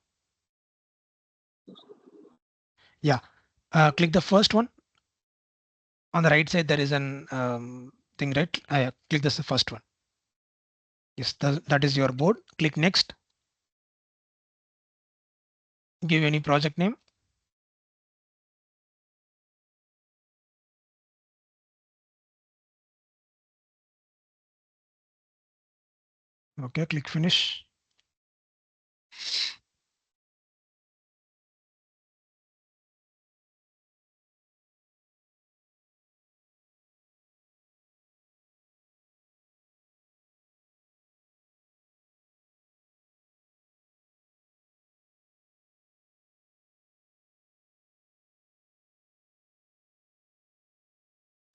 Yeah. Click the first one. On the right side there is an thing, right? Click this the first one. Yes, that is your board. Click next. Give any project name. Okay, click finish.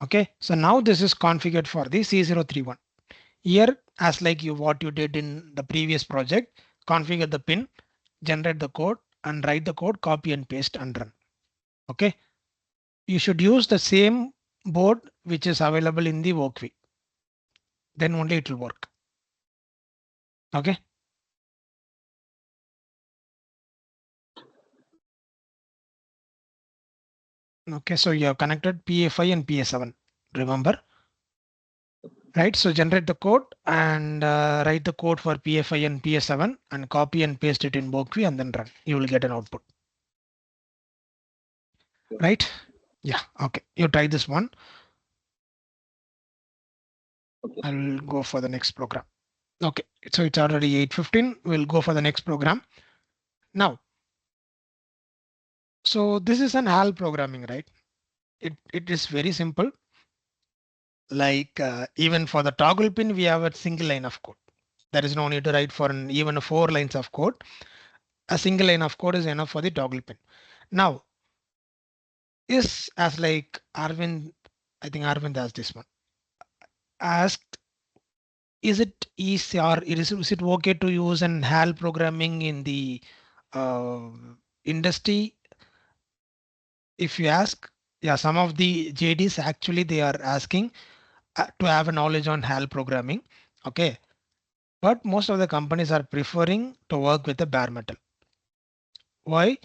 Okay, so now this is configured for the C031. Here as like what you did in the previous project. Configure the pin, generate the code and write the code, copy and paste and run. Okay. You should use the same board which is available in the workweek. Then only it will work. Okay. Okay, so you have connected PA5 and PA7. Remember, right? So generate the code and write the code for PA5 and PA7 and copy and paste it in workweek and then run. You will get an output. Right? Yeah. Okay. You try this one. Okay. I'll go for the next program. Okay. So it's already 8:15. We'll go for the next program. Now, so this is an HAL programming, right? It is very simple. Like even for the toggle pin, we have a single line of code. There is no need to write for even 4 lines of code. A single line of code is enough for the toggle pin. Now, is as like Arvind, I think Arvind asked this one. Asked, is it easy or is it okay to use an HAL programming in the uh, industry? If you ask, yeah, some of the JDs actually they are asking to have a knowledge on HAL programming. Okay. But most of the companies are preferring to work with the bare metal. Why?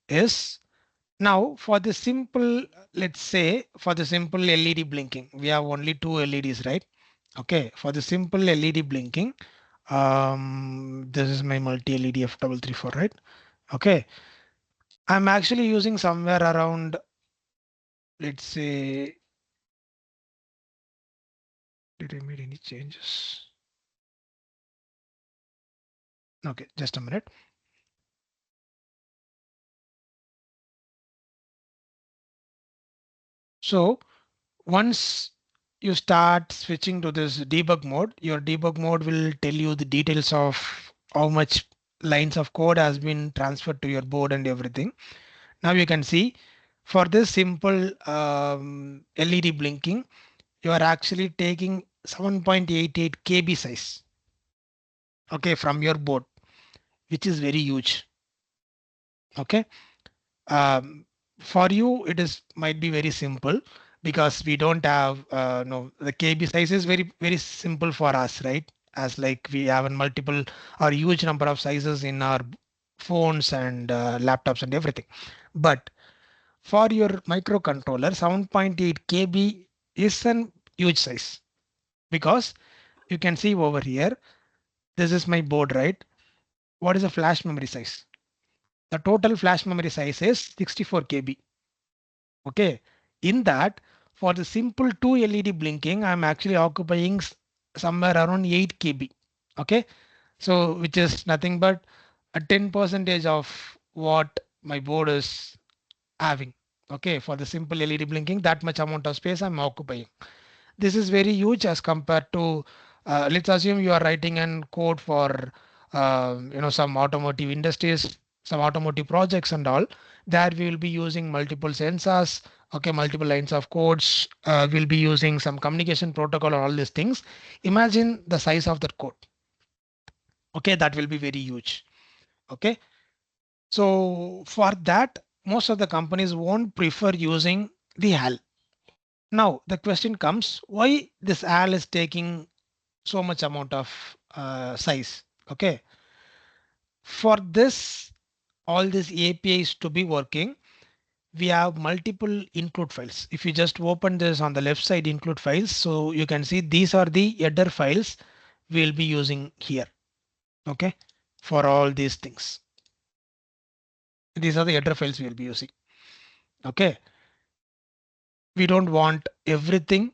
Is now for the simple, let's say for the simple LED blinking, we have only 2 LEDs, right? Okay, for the simple LED blinking, this is my multi LED F334, right? Okay, I'm actually using somewhere around, let's say, did I made any changes? Okay, just a minute. So once you start switching to this debug mode, your debug mode will tell you the details of how much lines of code has been transferred to your board and everything. Now you can see for this simple LED blinking, you are actually taking 7.88 KB size. Okay, from your board, which is very huge. Okay. Um, for you, it is might be very simple because we don't have no the KB size is very simple for us, right? As like we have a multiple or huge number of sizes in our phones and laptops and everything. But for your microcontroller, 7.8 KB is an huge size because you can see over here. This is my board, right? What is the flash memory size? The total flash memory size is 64 KB. Okay, in that for the simple 2 LED blinking, I'm actually occupying somewhere around 8 KB. Okay, so which is nothing but a 10 percentage of what my board is having. Okay, for the simple LED blinking, that much amount of space I'm occupying. This is very huge as compared to let's assume you are writing an code for some automotive industries, some automotive projects and all. There we will be using multiple sensors, okay, multiple lines of codes. We'll be using some communication protocol and all these things. Imagine the size of that code. Okay, that will be very huge. Okay, so for that, most of the companies won't prefer using the HAL. Now the question comes, why this HAL is taking so much amount of size? Okay, for this, all these APIs to be working, we have multiple include files. If you just open this on the left side include files, so you can see these are the header files we'll be using here. Okay, for all these things, these are the header files we'll be using. Okay, we don't want everything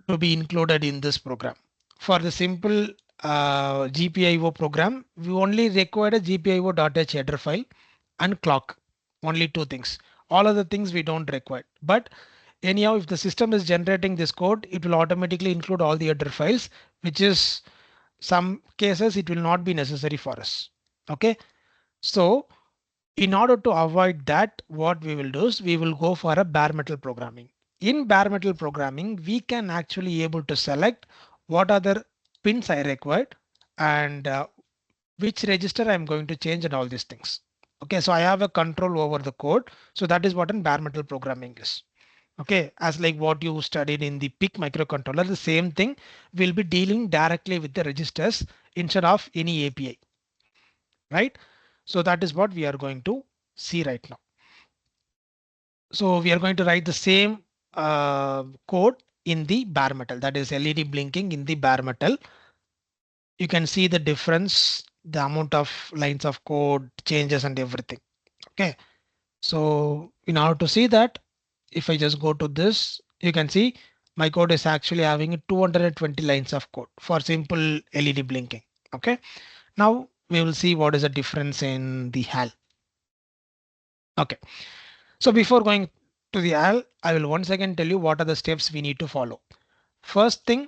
to be included in this program. For the simple GPIO program, we only require a GPIO.h header file and clock. Only 2 things. All other things we don't require. But anyhow, if the system is generating this code, it will automatically include all the header files, which is some cases it will not be necessary for us. Okay. So in order to avoid that, what we will do is we will go for a bare metal programming. In bare metal programming, we can actually able to select what are the pins I required and which register I'm going to change and all these things. Okay, so I have a control over the code. So that is what in bare metal programming is. Okay, as like what you studied in the PIC microcontroller, the same thing will be dealing directly with the registers instead of any API, right? So that is what we are going to see right now. So we are going to write the same code in the bare metal, that is LED blinking in the bare metal. You can see the difference, the amount of lines of code changes and everything. Okay, so in order to see that, if I just go to this, you can see my code is actually having 220 lines of code for simple LED blinking. Okay, now we will see what is the difference in the HAL. Okay, so before going to the HAL, I will once again tell you what are the steps we need to follow. First thing,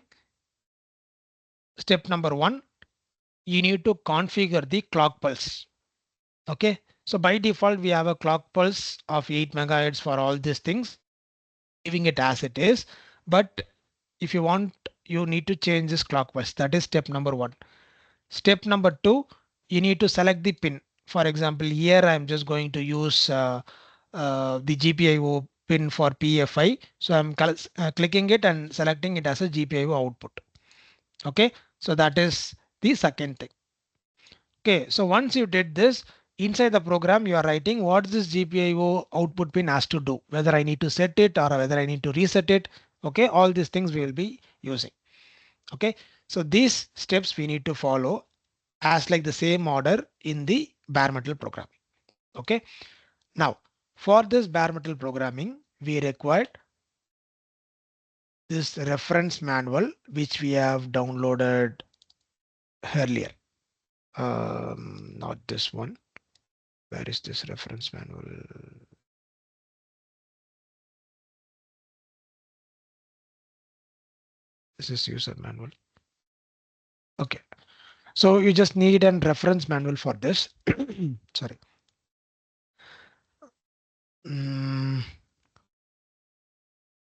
step number one, you need to configure the clock pulse. Okay, so by default, we have a clock pulse of 8 megahertz for all these things. I'm leaving it as it is, but if you want, you need to change this clock pulse. That is step number one. Step number two, you need to select the pin. For example, here I'm just going to use the GPIO pin for PFI. So I'm clicking it and selecting it as a GPIO output. Okay, so that is the second thing. Okay, so once you did this, inside the program, you are writing what this GPIO output pin has to do, whether I need to set it or whether I need to reset it. Okay, all these things we will be using. Okay, so these steps we need to follow as like the same order in the bare metal programming. Okay, now for this bare metal programming, we required this reference manual, which we have downloaded earlier. Not this one. Where is this reference manual? This is user manual. Okay, so you just need a reference manual for this. Sorry.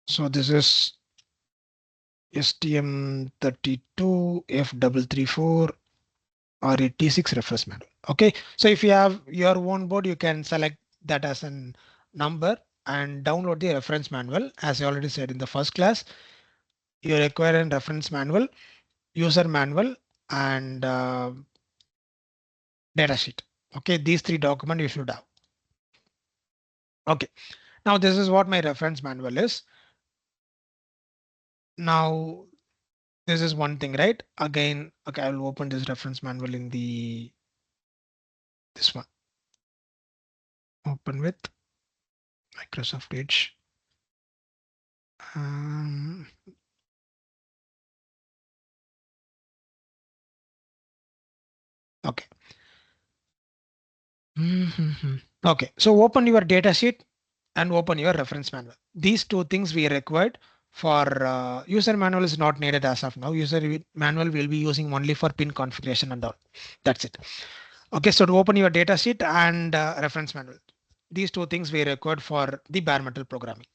So this is STM32F334 or a T6 reference manual. Okay, so if you have your own board, you can select that as a number and download the reference manual. As I already said in the first class, you require a reference manual, user manual, and datasheet. Okay, these three documents you should have. Okay, now this is what my reference manual is. Now this is one thing, right? Again, okay, I will open this reference manual in this one. Open with Microsoft Edge. Okay. Okay, so open your data sheet and open your reference manual. These two things we required for user manual is not needed as of now. User manual will be using only for pin configuration and all. That's it. Okay, so to open your data sheet and reference manual. These two things we required for the bare metal programming.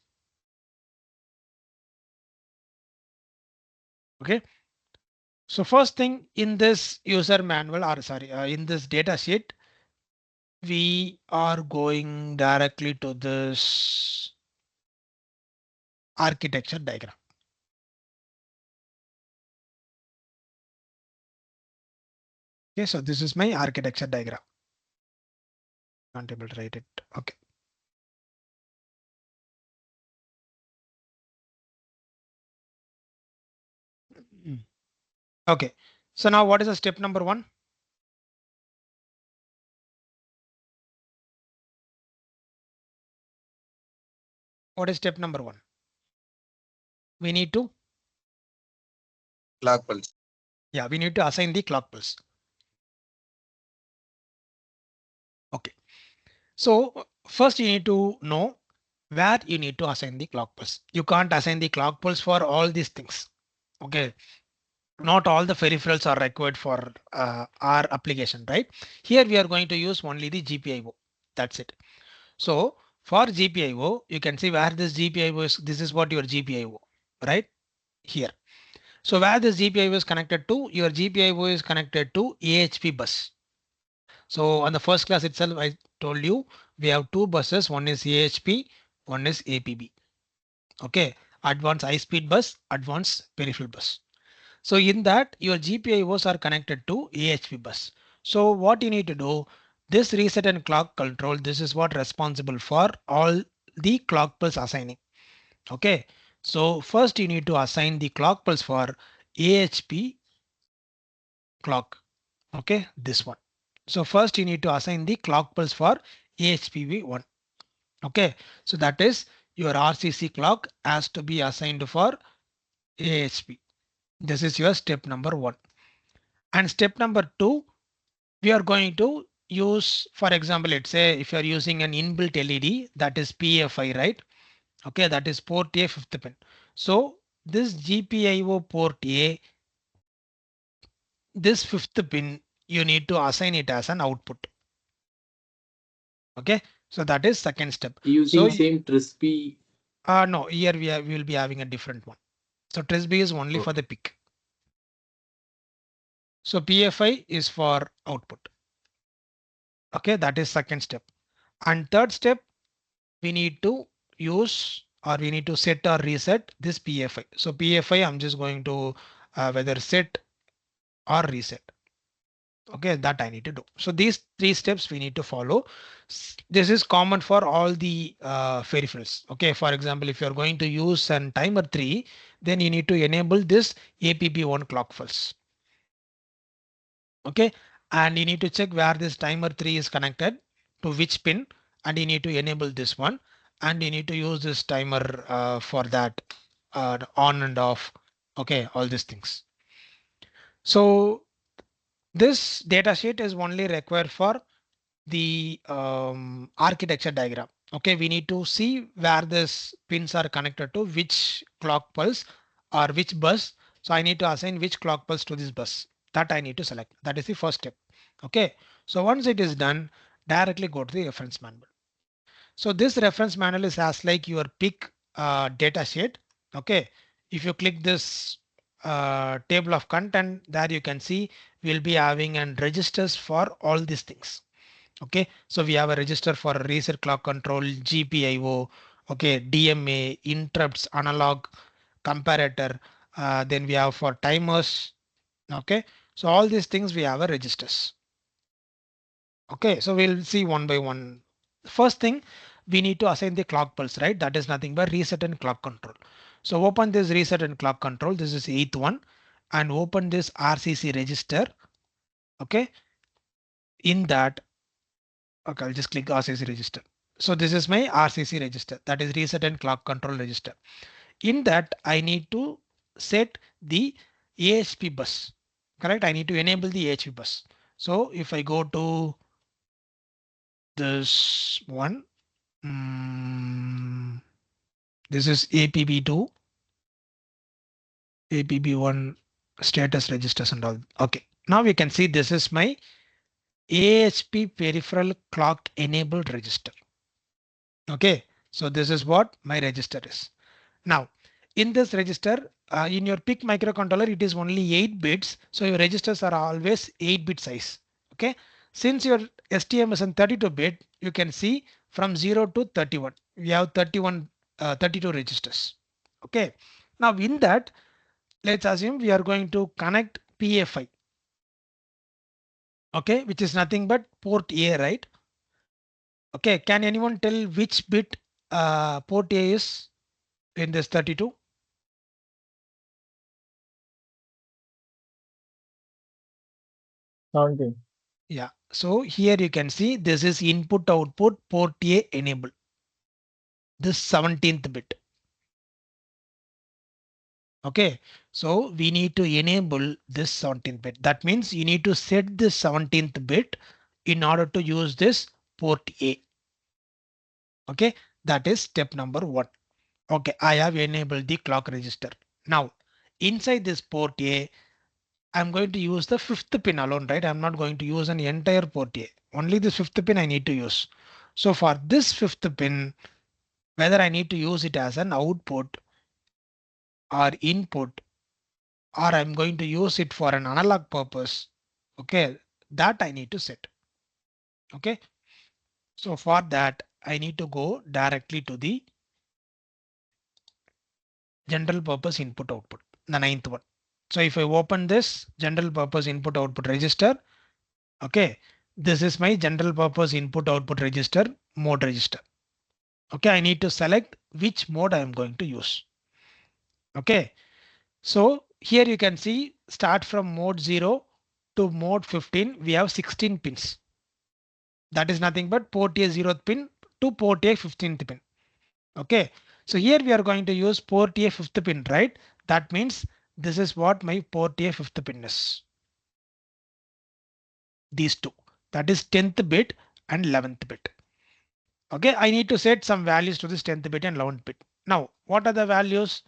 Okay. So first thing in this user manual, or sorry, in this data sheet, we are going directly to this architecture diagram. Okay, so this is my architecture diagram. Can't able to write it. Okay. Okay. So now what is the step number one? What is step number one? We need to Clock pulse. Yeah, we need to assign the clock pulse. Okay. So first you need to know where you need to assign the clock pulse. You can't assign the clock pulse for all these things. Okay. Not all the peripherals are required for our application, right? Here we are going to use only the GPIO. That's it. So for GPIO, you can see where this GPIO is. This is what your GPIO, right? Here. So where this GPIO is connected to, your GPIO is connected to AHP bus. So on the first class itself, I told you we have two buses. One is AHP, one is APB. Okay, advanced high speed bus, advanced peripheral bus. So in that your GPIOs are connected to AHP bus. So what you need to do, this reset and clock control, this is what responsible for all the clock pulse assigning. Okay, so first you need to assign the clock pulse for AHP clock. Okay, this one. So first you need to assign the clock pulse for AHPV1. Okay, so that is your RCC clock has to be assigned for AHP. This is your step number 1. And step number 2, we are going to use, for example, let's say if you are using an inbuilt LED, that is PFI, right? Okay, that is port A 5th pin. So this GPIO port A, this 5th pin, you need to assign it as an output. Okay, so that is second step. Using So same TRISP. no, here we will be having a different one. So TRISB is only for the PIC. So PFI is for output. Okay, that is second step. And third step, we need to use or we need to set or reset this PFI. So PFI, I'm just going to whether set or reset. Okay, that I need to do. So these 3 steps we need to follow. This is common for all the peripherals. Okay, for example, if you're going to use an timer 3, then you need to enable this APB1 clock pulse. Okay, and you need to check where this timer 3 is connected to which pin, and you need to enable this one, and you need to use this timer for that on and off. Okay, all these things. So this data sheet is only required for the architecture diagram. Okay, we need to see where this pins are connected to which clock pulse or which bus. So I need to assign which clock pulse to this bus that I need to select. That is the first step. Okay, so once it is done, directly go to the reference manual. So this reference manual is as like your pick data sheet. Okay, if you click this table of content, there you can see we'll be having and registers for all these things. Okay, so we have a register for reset clock control, GPIO, okay, DMA, interrupts, analog, comparator, then we have for timers. Okay, so all these things we have a registers. Okay, so we'll see one by one. First thing, we need to assign the clock pulse, right? That is nothing but reset and clock control. So open this reset and clock control. This is 8th one, and open this RCC register. Okay, in that, okay, I'll just click RCC register. So this is my RCC register, that is reset and clock control register. In that, I need to set the AHP bus, correct? I need to enable the AHP bus. So if I go to this one, this is APB2, APB1 status registers and all. Okay, now we can see this is my AHP peripheral clock enabled register. Okay, so this is what my register is. Now, in this register, in your PIC microcontroller, it is only 8 bits. So your registers are always 8-bit size. Okay, since your STM is in 32-bit, you can see from 0 to 31. We have 32 registers. Okay, now in that, let's assume we are going to connect PFI. Okay, which is nothing but port A, right? Okay, can anyone tell which bit port A is in this 32? 17. Yeah, so here you can see this is input output port A enable. This 17th bit. Okay, so we need to enable this 17th bit. That means you need to set this 17th bit in order to use this port A. Okay, that is step number 1. Okay, I have enabled the clock register. Now, inside this port A, I'm going to use the 5th pin alone, right? I'm not going to use an entire port A. Only this 5th pin I need to use. So for this 5th pin, whether I need to use it as an output or input or I'm going to use it for an analog purpose, okay, that I need to set. Okay, so for that I need to go directly to the general purpose input output, the ninth one. So if I open this general purpose input output register, okay, this is my general purpose input output register mode register. Okay, I need to select which mode I am going to use. Okay, so here you can see start from mode 0 to mode 15. We have 16 pins. That is nothing but port A 0th pin to port A 15th pin. Okay, so here we are going to use port A 5th pin, right? That means this is what my port A 5th pin is. These two, that is 10th bit and 11th bit. Okay, I need to set some values to this 10th bit and 11th bit. Now, what are the values?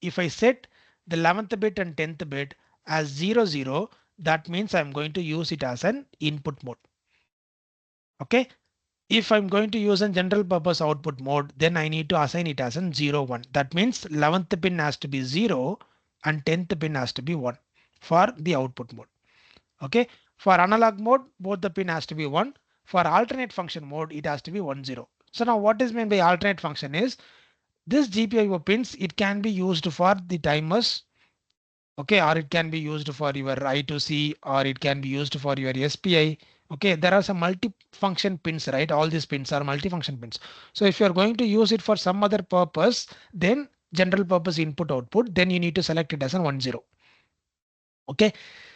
If I set the 11th bit and 10th bit as 00, that means I'm going to use it as an input mode. Okay, if I'm going to use a general purpose output mode, then I need to assign it as an 0, 1. That means 11th pin has to be 0 and 10th pin has to be 1 for the output mode. Okay, for analog mode, both the pin has to be 1. For alternate function mode, it has to be 1, 0. So now what is meant by alternate function is this GPIO pins, it can be used for the timers. Okay, or it can be used for your I2C, or it can be used for your SPI. Okay, there are some multi-function pins, right? All these pins are multi-function pins. So if you're going to use it for some other purpose, then general purpose input output, then you need to select it as a 1, 0. Okay,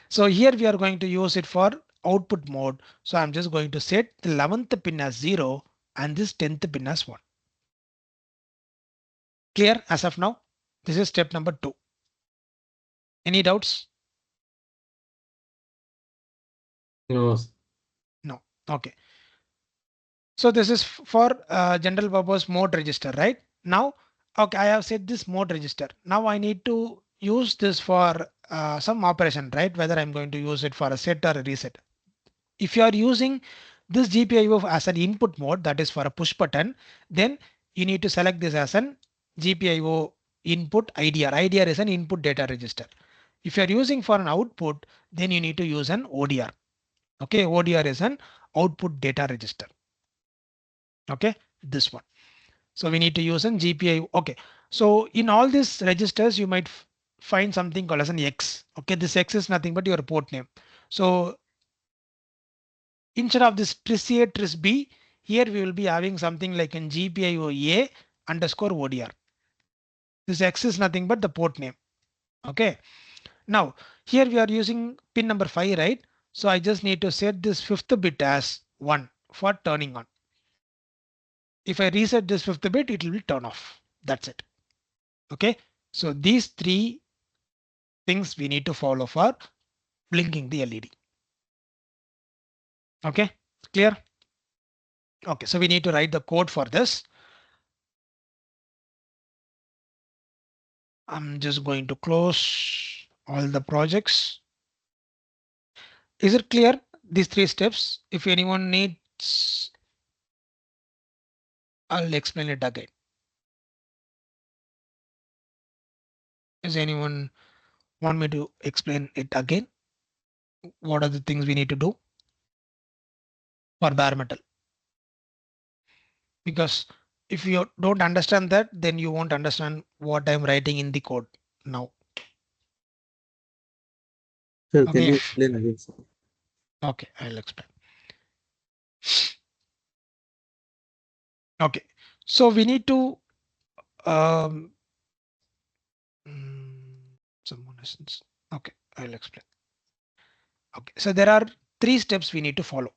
so here we are going to use it for output mode. So I'm just going to set the 11th pin as 0 and this 10th pin as 1. Clear as of now? This is step number 2. Any doubts? No. No. Okay. So this is for general purpose mode register, right? Now, okay, I have set this mode register. Now I need to use this for some operation, right? Whether I'm going to use it for a set or a reset. If you are using this GPIO as an input mode, that is for a push button, then you need to select this as an GPIO input IDR. IDR is an input data register. If you are using for an output, then you need to use an ODR. Okay, ODR is an output data register. Okay, this one. So we need to use an GPIO. Okay, so in all these registers, you might find something called as an X. Okay, this X is nothing but your port name. So instead of this tris A, tris B, here we will be having something like an GPIO A underscore ODR. This X is nothing but the port name. Okay. Now here we are using pin number 5, right? So I just need to set this 5th bit as 1 for turning on. If I reset this 5th bit, it will be turn off. That's it. Okay. So these 3 things we need to follow for blinking the LED. Okay. Clear? Okay. So we need to write the code for this. I'm just going to close all the projects. Is it clear? These 3 steps. If anyone needs, I'll explain it again. Does anyone want me to explain it again? What are the things we need to do for bare metal? Because if you don't understand that, then you won't understand what I'm writing in the code now. Sir, Okay, can you explain again, sir? Okay, I'll explain. Okay, so we need to someone listens. Okay, I'll explain. Okay, so there are 3 steps we need to follow.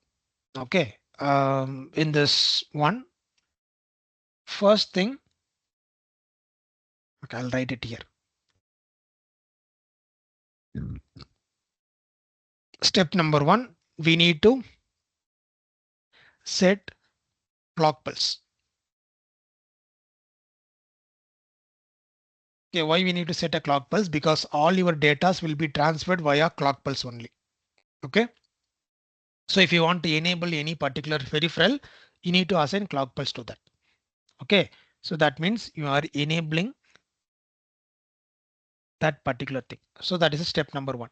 Okay, in this one, first thing, okay, I'll write it here. Step number 1, we need to set clock pulse. Okay, why we need to set a clock pulse? Because all your data will be transferred via clock pulse only. Okay, so if you want to enable any particular peripheral, you need to assign clock pulse to that. Okay, so that means you are enabling that particular thing. So that is step number 1.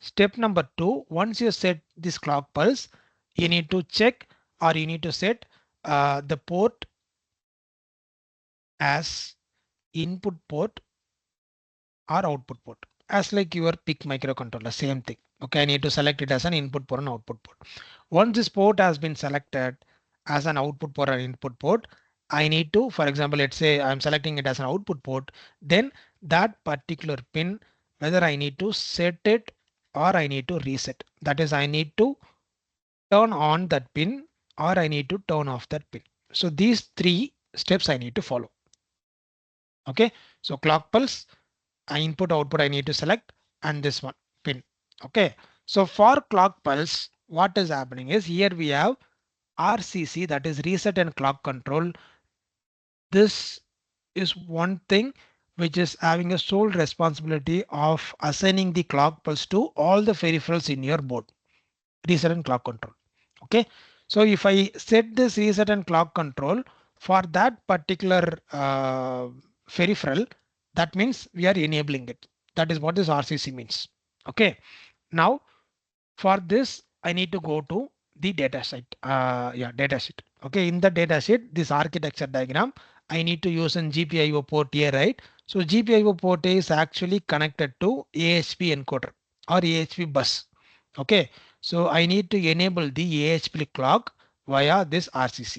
Step number 2, once you set this clock pulse, you need to check or you need to set the port as input port or output port, as like your PIC microcontroller, same thing. Okay, I need to select it as an input port and output port. Once this port has been selected as an output port or input port, I need to, for example, let's say I'm selecting it as an output port, then that particular pin, whether I need to set it or I need to reset. That is, I need to turn on that pin or I need to turn off that pin. So these 3 steps I need to follow. Okay, so clock pulse, input output I need to select, and this one pin. Okay, so for clock pulse, what is happening is here we have RCC, that is reset and clock control. This is one thing which is having a sole responsibility of assigning the clock pulse to all the peripherals in your board, reset and clock control. Okay, so if I set this reset and clock control for that particular peripheral, that means we are enabling it. That is what this RCC means. Okay, now for this I need to go to the data sheet. Data sheet. Okay, in the data sheet, this architecture diagram, I need to use an GPIO port here, right? So GPIO port is actually connected to AHP encoder or AHP bus. Okay, so I need to enable the AHP clock via this RCC.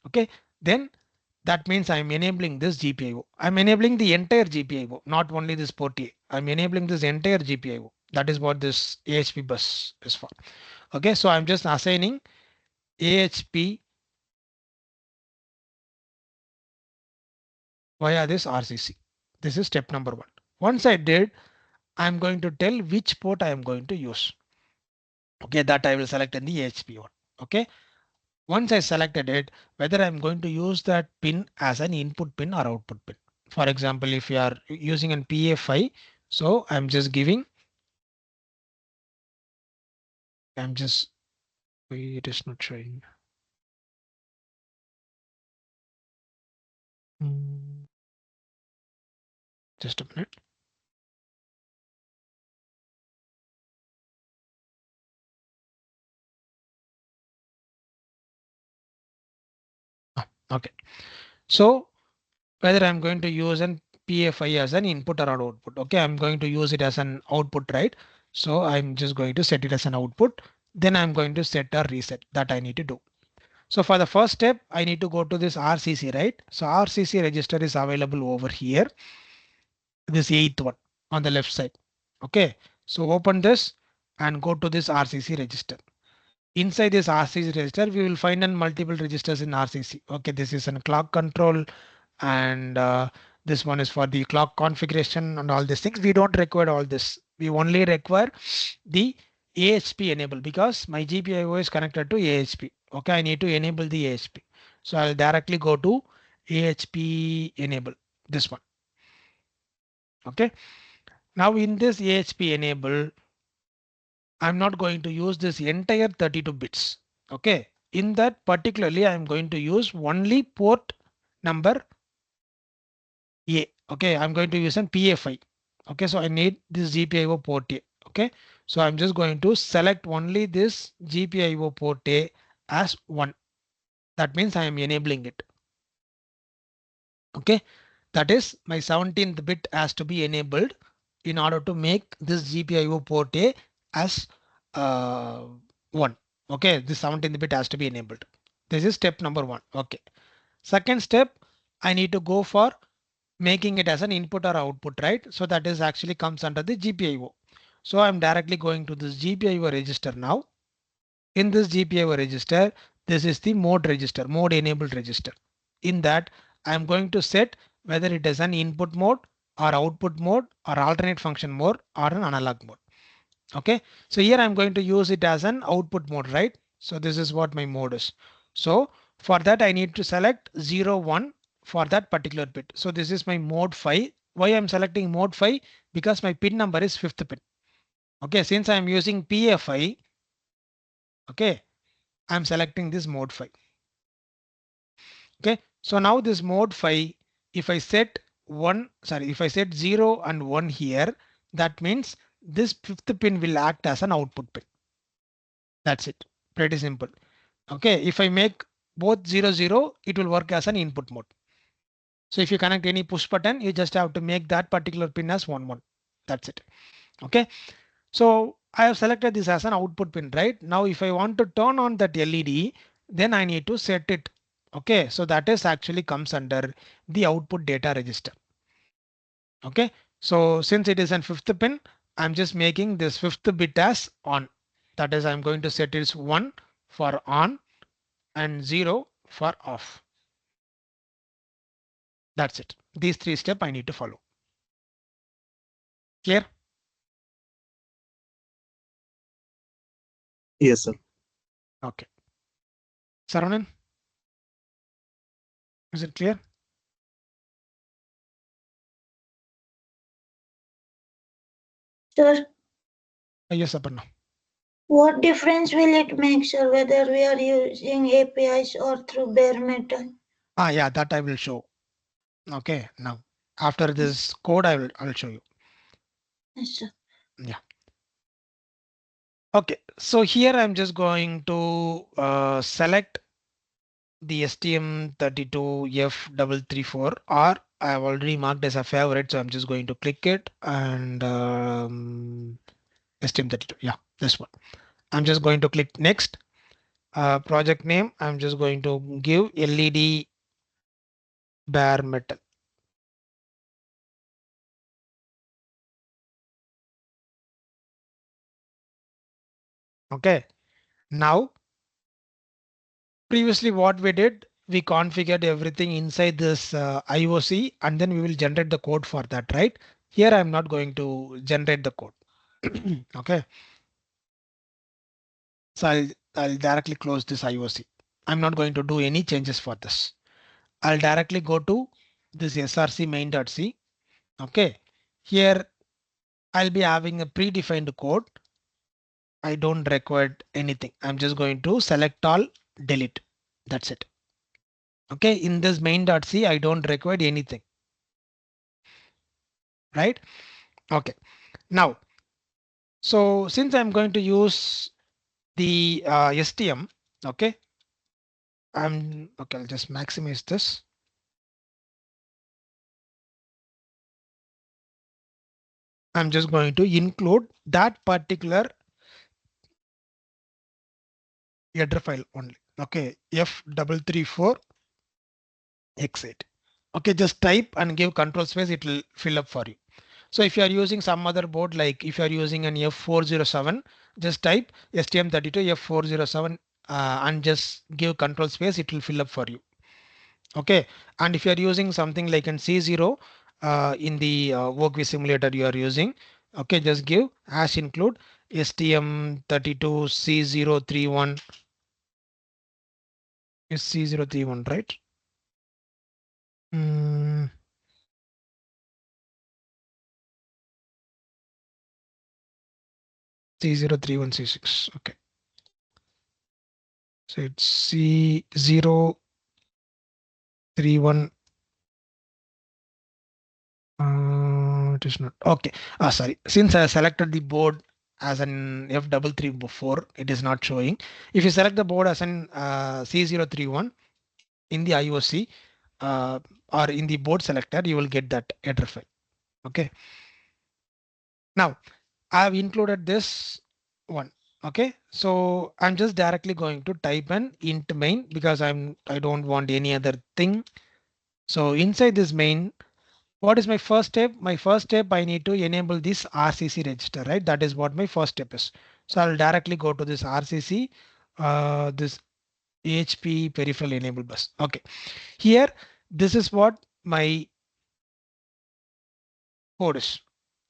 Okay, then that means I'm enabling this GPIO. I'm enabling the entire GPIO, not only this port A. I'm enabling this entire GPIO. That is what this AHP bus is for. Okay, so I'm just assigning AHP via this RCC. This is step number 1. Once I did, I'm going to tell which port I am going to use. Okay, that I will select in the AHP one. Okay, once I selected it, whether I'm going to use that pin as an input pin or output pin. For example, if you are using an PA5, so I'm just giving, I'm just, it is not showing. Just a minute. Okay, so whether I'm going to use an PFI as an input or an output. Okay, I'm going to use it as an output, right? So I'm just going to set it as an output. Then I'm going to set a reset that I need to do. So for the first step, I need to go to this RCC, right? So RCC register is available over here. This 8th one on the left side. Okay, so open this and go to this RCC register. Inside this RCC register, we will find an multiple registers in RCC. Okay, this is a clock control and this one is for the clock configuration and all these things. We don't require all this. We only require the AHP enable because my GPIO is connected to AHP. Okay, I need to enable the AHP. So I'll directly go to AHP enable, this one. Okay, now in this AHP enable, I'm not going to use this entire 32 bits. Okay, in that particularly I'm going to use only port number A. Okay, I'm going to use an PA5. Okay, so I need this GPIO port A. Okay, so I'm just going to select only this GPIO port A as 1. That means I am enabling it. Okay, that is my 17th bit has to be enabled in order to make this GPIO port A as 1. Okay, this 17th bit has to be enabled. This is step number 1. Okay, second step, I need to go for making it as an input or output, right? So that is actually comes under the GPIO. So I'm directly going to this GPIO register now. In this GPIO register, this is the mode register, mode enabled register. In that, I'm going to set whether it is an input mode or output mode or alternate function mode or an analog mode. Okay, so here I'm going to use it as an output mode, right? So this is what my mode is. So for that, I need to select 0, 1 for that particular bit. So this is my mode 5. Why I'm selecting mode 5? Because my pin number is 5th pin. Okay, since I'm using PFI, okay, I'm selecting this mode 5. Okay, so now this mode 5, if I set 1, sorry, if I set 0 and 1 here, that means this fifth pin will act as an output pin. That's it. Pretty simple. Okay. If I make both 0, 0, it will work as an input mode. So if you connect any push button, you just have to make that particular pin as 1, 1. That's it. Okay. So I have selected this as an output pin, right? Now, if I want to turn on that LED, then I need to set it. Okay. So that is actually comes under the output data register. Okay. So since it is an fifth pin, I'm just making this fifth bit as on. That is, I'm going to set it as 1 for on and 0 for off. That's it. These 3 steps I need to follow. Clear? Yes, sir. Okay. Saravanan, is it clear? Sir, Yes, Aparna. what difference will it make, sir, whether we are using APIs or through bare metal? Yeah, that I will show. Okay, now after this code, I'll show you. Yes, sir. Yeah. Okay, so here I'm just going to select the STM32F334, or I have already marked as a favorite, so I'm just going to click it and STM32. Yeah, this one. I'm just going to click next. Project name, I'm just going to give LED bare metal. Okay, now previously what we did, we configured everything inside this IOC and then we will generate the code for that, right? Here I'm not going to generate the code. Okay, so I'll directly close this IOC. I'm not going to do any changes for this. I'll directly go to this src main.c. Okay, here I'll be having a predefined code. I don't require anything. I'm just going to select all, delete. That's it. Okay, in this main.c, I don't require anything, right? Okay, now, so since I'm going to use the STM, okay, I'll just maximize this. I'm just going to include that particular header file only. Okay, F334X8. Okay, just type and give control space, it will fill up for you. So if you are using some other board, like if you are using an F407, just type STM32 F407 and just give control space, it will fill up for you. Okay, and if you are using something like an C0 in the workview simulator you are using, okay, just give hash include STM32 C031 is C031, right? Mm, C031C6. Okay, so it's C031. It is not okay. Sorry. Since I selected the board as an F334, it is not showing. If you select the board as an C031 in the IOC or in the board selector, you will get that header file. Okay. Now I have included this one. Okay. So I'm just directly going to type an int main because I don't want any other thing. So inside this main, what is my first step? My first step, I need to enable this RCC register, right? That is what my first step is. So I'll directly go to this RCC, this AHP peripheral enable bus. Okay, here, this is what my code is.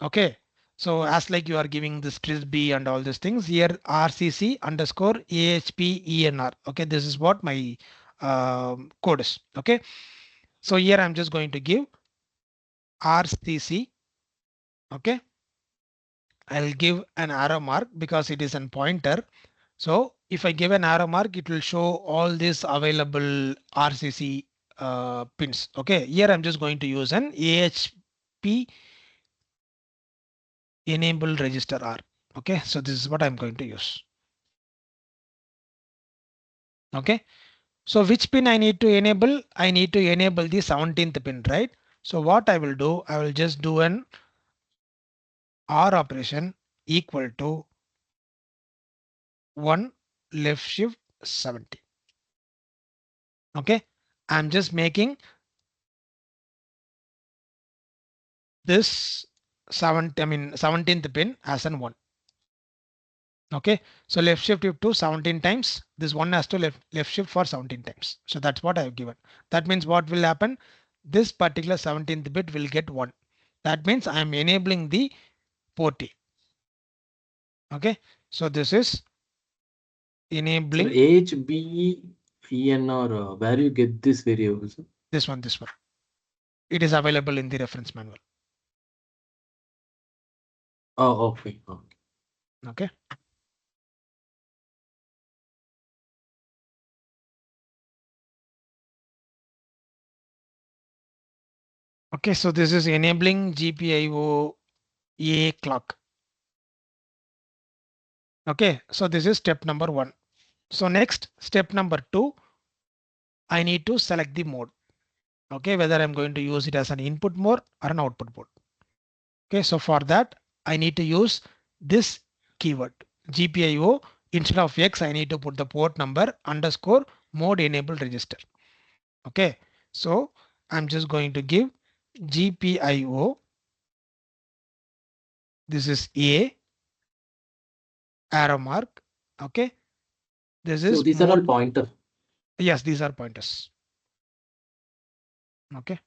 Okay, so as like you are giving this TRISB and all these things here, RCC underscore AHP ENR. Okay, this is what my code is. Okay, so here I'm just going to give RCC. Okay, I'll give an arrow mark because it is a pointer. So if I give an arrow mark, it will show all these available RCC pins. Okay, here I'm just going to use an AHP enable register R. Okay, so this is what I'm going to use. Okay, so which pin I need to enable? I need to enable the 17th pin, right? So what I will do, I will just do an R operation equal to 1 left shift 70. Okay, I'm just making this 17th pin as an 1. Okay, so left shift to 17 times. This one has to left shift for 17 times. So that's what I have given. That means what will happen? This particular 17th bit will get 1. That means I am enabling the port A. Okay, so this is So enabling H, B, E, N, or where you get this variables? this one. It is available in the reference manual. Oh, okay. Okay. Okay. Okay, so this is enabling GPIO A clock. Okay, so this is step number 1. So next step number 2, I need to select the mode. Okay, whether I'm going to use it as an input mode or an output mode. Okay, so for that I need to use this keyword GPIO. Instead of X, I need to put the port number underscore mode enable register. Okay, so I'm just going to give GPIO. This is A arrow mark. Okay, this So is these are all mode. pointer. Yes, these are pointers. Okay,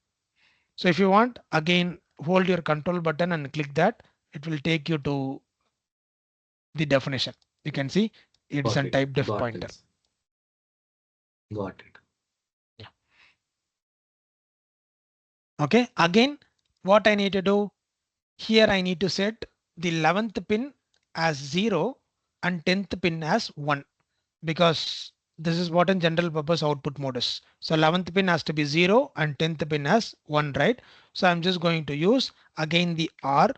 so if you want, again hold your control button and click that. It will take you to the definition. You can see it's Got a it. type def Got pointer. it. Got it. Yeah. Okay, again what I need to do here, I need to set the 11th pin as 0 and 10th pin as 1, because this is what in general purpose output mode is. So 11th pin has to be 0 and 10th pin as 1, right? So I'm just going to use again the R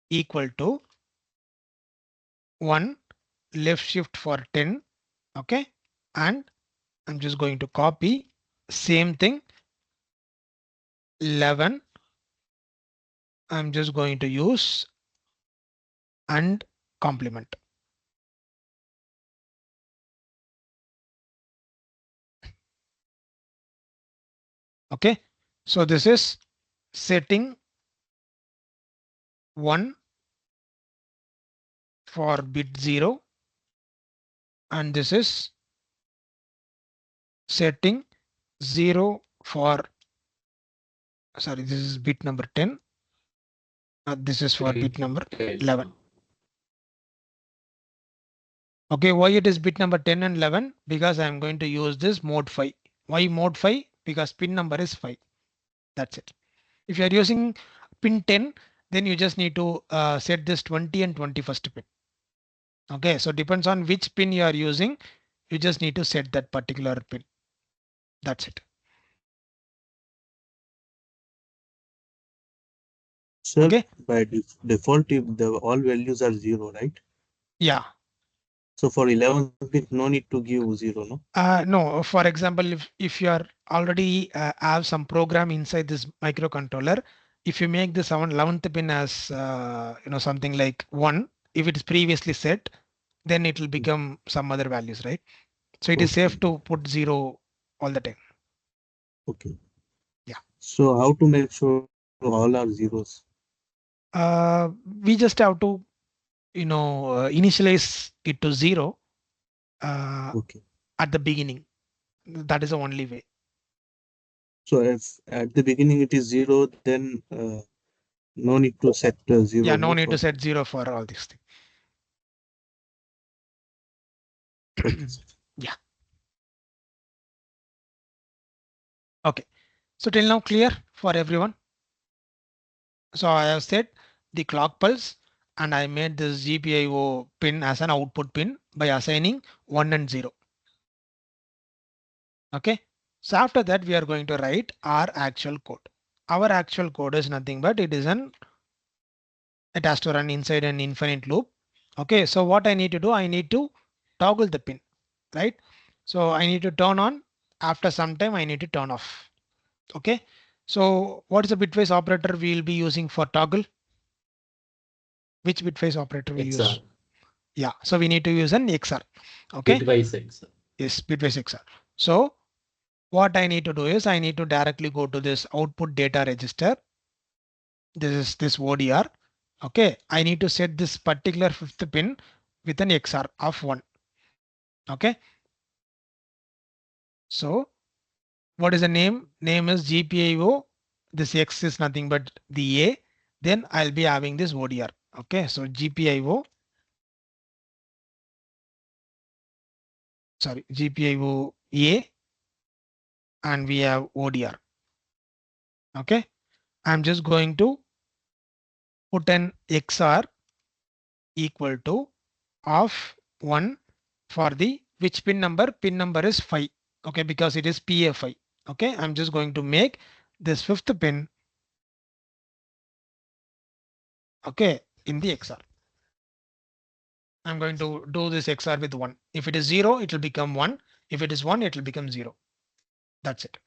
equal to 1 left shift for 10. Okay, and I'm just going to copy same thing 11. I'm just going to use and complement. Okay, so this is setting 1 for bit 0 and this is setting 0 for, sorry, this is bit number 10. This is for bit number 11. Okay, why it is bit number 10 and 11? Because I am going to use this mode 5. Why mode 5? Because pin number is 5. That's it. If you are using pin 10, then you just need to set this 20 and 21st pin. Okay, so depends on which pin you are using. You just need to set that particular pin. That's it. Sir, Okay. by default, if the all values are 0, right? Yeah. So for 11th bit, no need to give 0, no? No, for example, if you are already have some program inside this microcontroller, if you make this 11th pin as something like 1, if it is previously set, then it will become some other values, right? So it is Okay. safe to put 0 all the time. Okay. Yeah. So how to make sure all are zeros? We just have to initialize it to 0 Okay. at the beginning. That is the only way. So if at the beginning it is 0, then no need to set 0, Yeah, no, no need to for set 0 for all these things. okay, sir. Yeah. Okay. So till now clear for everyone. So I have set the clock pulse and I made this GPIO pin as an output pin by assigning 1 and 0. Okay. So after that, we are going to write our actual code. Our actual code is nothing but it has to run inside an infinite loop. Okay, so what I need to do, I need to toggle the pin, right? So I need to turn on, after some time I need to turn off. Okay, so what is the bitwise operator we will be using for toggle? Which bitwise operator we use? XR. Yeah, so we need to use an XR. Okay, Bitwise XR. yes, bitwise XR. So what I need to do is I need to directly go to this output data register. This is this ODR. Okay, I need to set this particular fifth pin with an XR of 1. Okay, so what is the name? Name is GPIO. This X is nothing but the A. Then I'll be having this ODR. Okay, so GPIO, sorry, GPIO A, and we have ODR. Okay, I'm just going to put an XR equal to of 1 for the which pin number? Pin number is 5. Okay, because it is PA5. Okay, I'm just going to make this fifth pin, okay, in the XR. I'm going to do this XR with 1. If it is 0, it will become 1. If it is 1, it will become 0. That's it.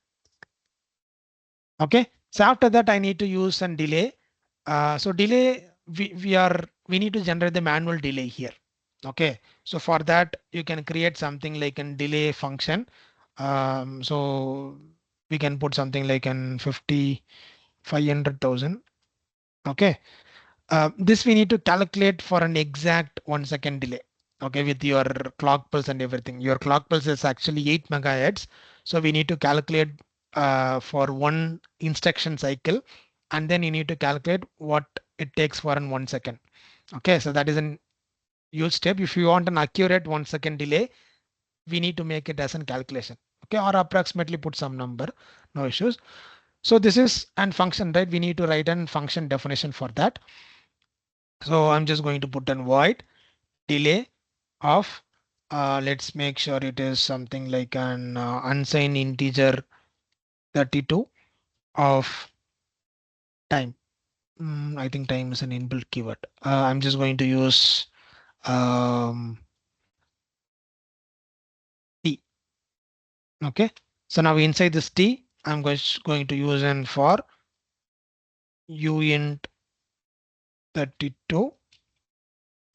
Okay, so after that I need to use some delay. So delay, we need to generate the manual delay here. Okay, so for that you can create something like a delay function. So we can put something like an 500,000. Okay, this we need to calculate for an exact 1 second delay. Okay, with your clock pulse and everything. Your clock pulse is actually 8 megahertz. So we need to calculate for one instruction cycle, and then you need to calculate what it takes for an 1 second. Okay, so that is an huge step. If you want an accurate 1 second delay, we need to make it as a calculation. Okay, or approximately put some number, no issues. So this is an function, right? We need to write an function definition for that. So I'm just going to put an void delay of let's make sure it is something like an unsigned integer 32 of time. I think time is an inbuilt keyword. I'm just going to use um, t. Okay, so now inside this t, I'm going to use an for uint 32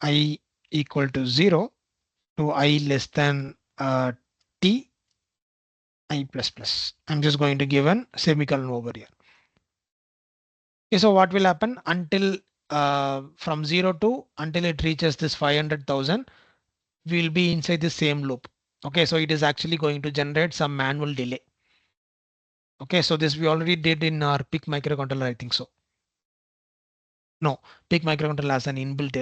I equal to 0 to I less than t I plus plus. I'm just going to give an semicolon over here. Okay, so what will happen until from 0 to until it reaches this 500,000, we'll be inside the same loop. Okay, so it is actually going to generate some manual delay. Okay, so this we already did in our PIC microcontroller, I think so. No, PIC microcontroller has an inbuilt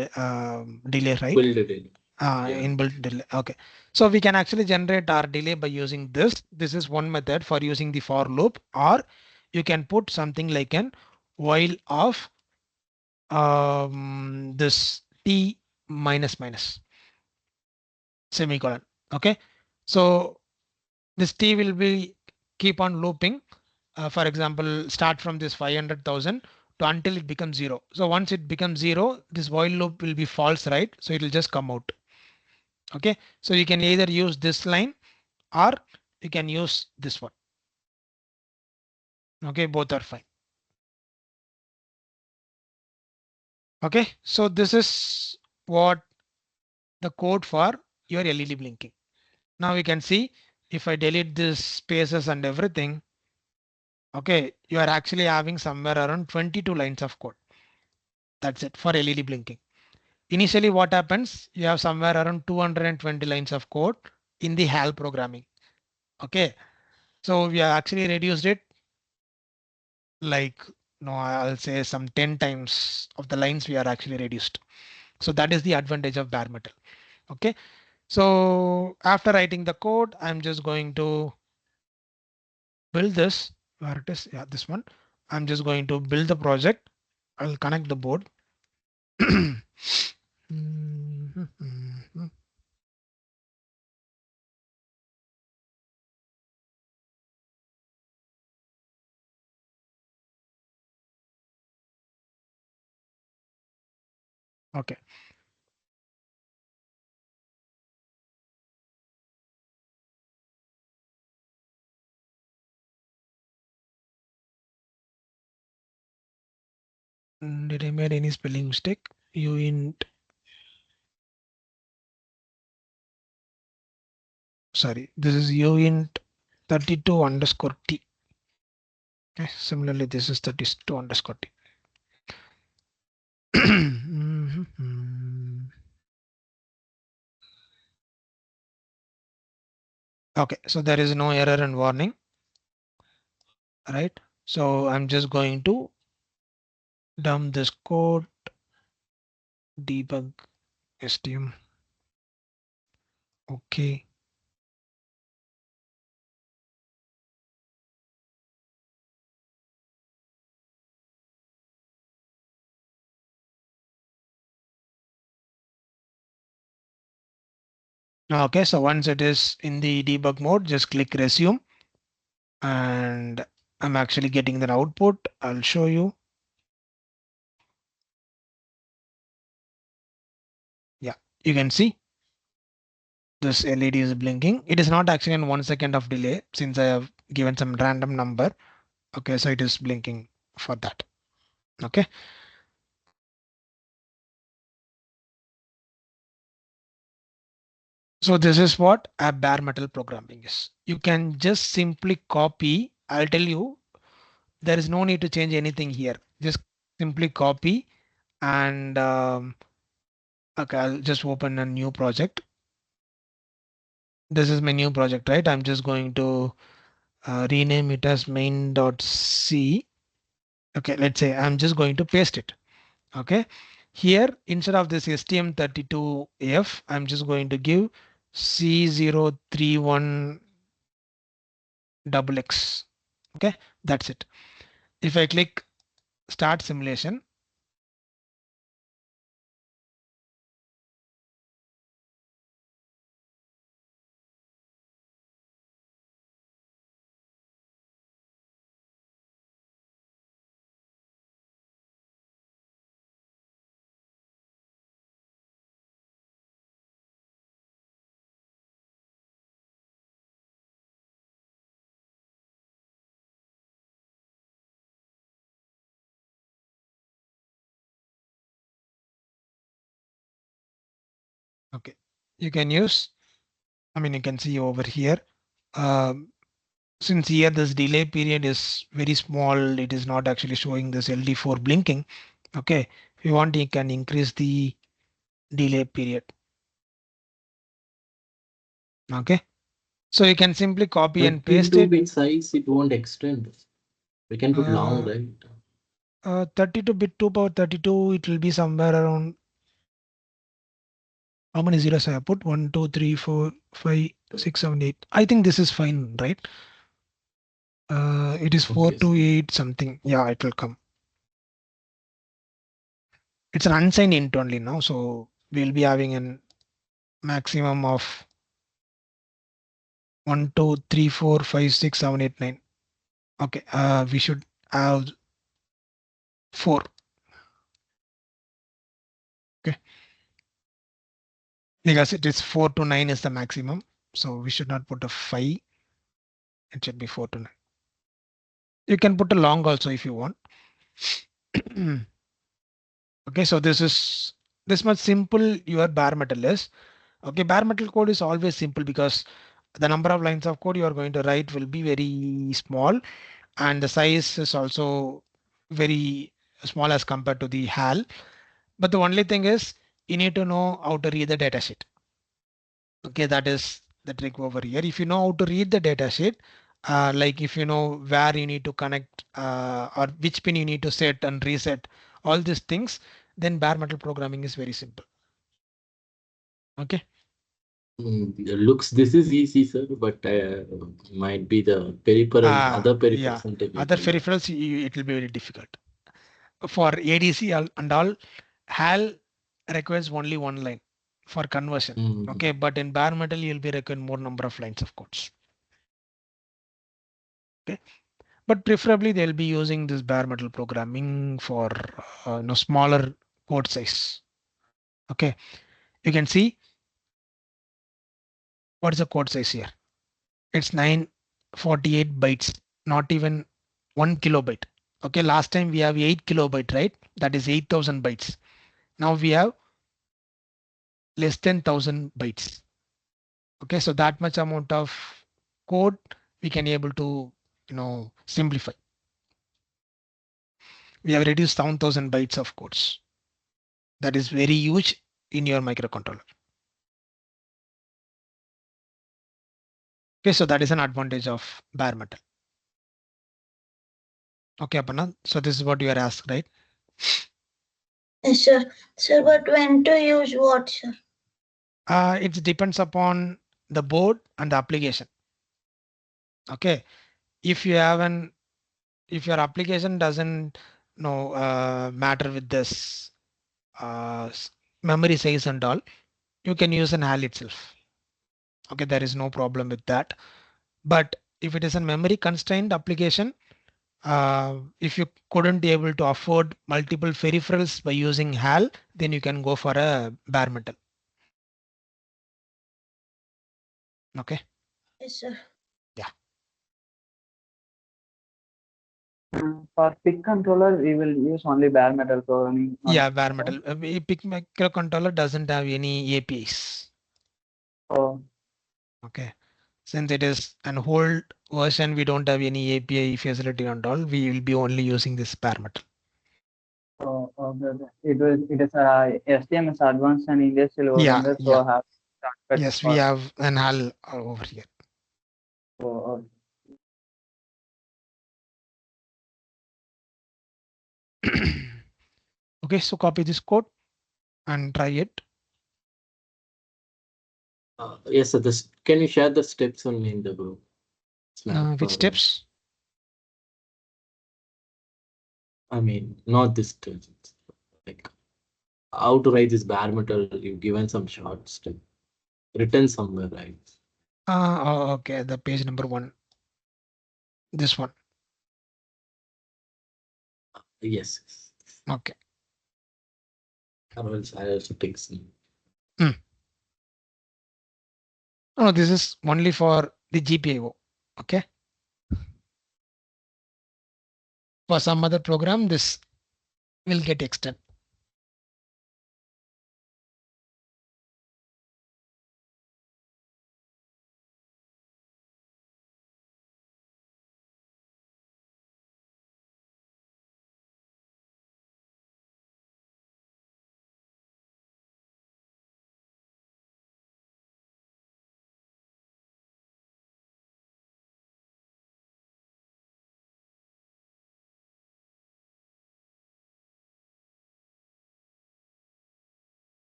delay, right? Build delay. Yeah. Inbuilt delay. Okay, so we can actually generate our delay by using this. This is one method for using the for loop, or you can put something like an while of this t minus minus semicolon. Okay, so this t will be keep on looping. For example, start from this 500,000 to until it becomes 0. So once it becomes 0, this while loop will be false, right? So it will just come out. Okay, so you can either use this line or you can use this one. Okay, both are fine. Okay, so this is what the code for your LED blinking. Now we can see if I delete these spaces and everything, okay, you are actually having somewhere around 22 lines of code. That's it for LED blinking. Initially, what happens? You have somewhere around 220 lines of code in the HAL programming. Okay, so we have actually reduced it like, no, I'll say some 10 times of the lines we are actually reduced. So that is the advantage of bare metal. Okay, so after writing the code, I'm just going to build this where it is. Yeah, this one. I'm just going to build the project. I'll connect the board. Okay. Did I made any spelling mistake? Uint. Sorry, this is uint 32 underscore t. Okay. Similarly, this is 32 underscore t. Okay, so there is no error and warning, right? So I'm just going to dump this code, debug stm. Okay. Okay, so once it is in the debug mode, just click resume and I'm actually getting that output. I'll show you. Yeah, you can see this LED is blinking. It is not actually in 1 second of delay since I have given some random number. Okay, so it is blinking for that. Okay. So this is what a bare metal programming is. You can just simply copy. I'll tell you, there is no need to change anything here. Just simply copy and okay, I'll just open a new project. This is my new project, right? I'm just going to rename it as main.c. Okay, let's say I'm just going to paste it. Okay, here instead of this stm32f, I'm just going to give c031 double x. Okay, that's it. If I click start simulation, okay, you can use, I mean, you can see over here, um, since here this delay period is very small, it is not actually showing this LD4 blinking. Okay, if you want, you can increase the delay period. Okay, so you can simply copy and paste it. 32-bit size, it won't extend. We can put long, right? 32-bit 2 power 32, it will be somewhere around, how many zeros I have put? 1, 2, 3, 4, 5, 6, 7, 8. I think this is fine, right? It is 4 Okay, to sir. 8 something. Yeah, it will come. It's an unsigned int only now, so we'll be having a maximum of 1, 2, 3, 4, 5, 6, 7, 8, 9. Okay, we should have 4. Okay, because it is 4 to 9 is the maximum, so we should not put a 5. It should be 4 to 9. You can put a long also if you want. Okay, so this much simple your bare metal is. Okay, bare metal code is always simple because the number of lines of code you are going to write will be very small and the size is also very small as compared to the HAL. But the only thing is you need to know how to read the datasheet. Okay, that is the trick over here. If you know how to read the datasheet, like if you know where you need to connect or which pin you need to set and reset, all these things, then bare metal programming is very simple. Okay. Looks this is easy, sir, but might be the peripheral, other Yeah, peripherals and other technical. peripherals, it will be very difficult. For ADC and all, HAL requires only one line for conversion. Mm. Okay, but in bare metal, you'll be requiring more number of lines of codes. Okay, but preferably they'll be using this bare metal programming for smaller code size. Okay, you can see what's the code size here. It's 948 bytes, not even 1 kilobyte. Okay, last time we have 8 kilobyte, right? That is 8,000 bytes. Now we have less than 1,000 bytes. Okay, so that much amount of code we can able to simplify. We have reduced 1,000 bytes of codes. That is very huge in your microcontroller. Okay, so that is an advantage of bare metal. Okay, Aparna. So this is what you are asked, right? Yes, sir. Sir, but when to use what, sir? It depends upon the board and the application. Okay, if you have if your application doesn't matter with this memory size and all, you can use an HAL itself. Okay, there is no problem with that. But if it is a memory constrained application, if you couldn't be able to afford multiple peripherals by using HAL, then you can go for a bare metal. Okay. Yes, sir. Yeah. For PIC controller, we will use only bare metal programming. Yeah, bare metal. A PIC microcontroller doesn't have any APIs. Oh, Okay. Since it is an old version, we don't have any API facility and all. We will be only using this bare metal. okay. It is STM is advanced and industrial Yeah, oriented, so yeah. I have shortcuts Yes, we for. have an HAL over here. Oh, Okay, so copy this code and try it. Yes, sir. This, can you share the steps only in the group? Snap, Which steps? I mean, not this steps. Like how to write this bare metal. You've given some short step written somewhere, right? Okay, the page number 1. This one. Yes. Okay. I also take some. No, this is only for the GPIO. Okay. For some other program, this will get extended.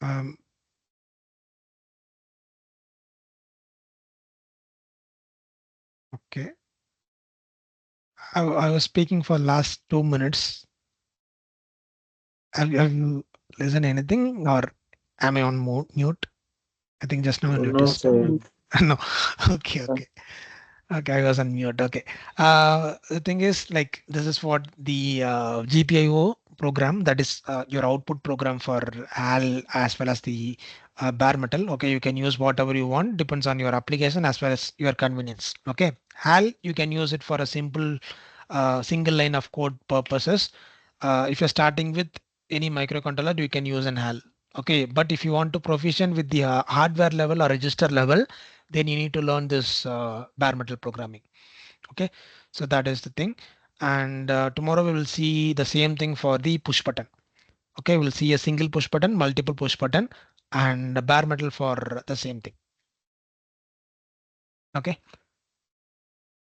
Um, okay. I was speaking for last 2 minutes. Have you listened anything or am I on mute? I think just now I No, noticed. sir. No. Okay. Okay. Okay, I was on mute. Okay. The thing is, like, this is what the GPIO program, that is your output program for HAL as well as the bare metal. Okay, you can use whatever you want, depends on your application as well as your convenience. Okay, HAL, you can use it for a simple single line of code purposes. If you're starting with any microcontroller, you can use an HAL. Okay, but if you want to proficient with the hardware level or register level, then you need to learn this bare metal programming. Okay, so that is the thing. And tomorrow we will see the same thing for the push button. Okay, we'll see a single push button, multiple push button, and bare metal for the same thing. Okay,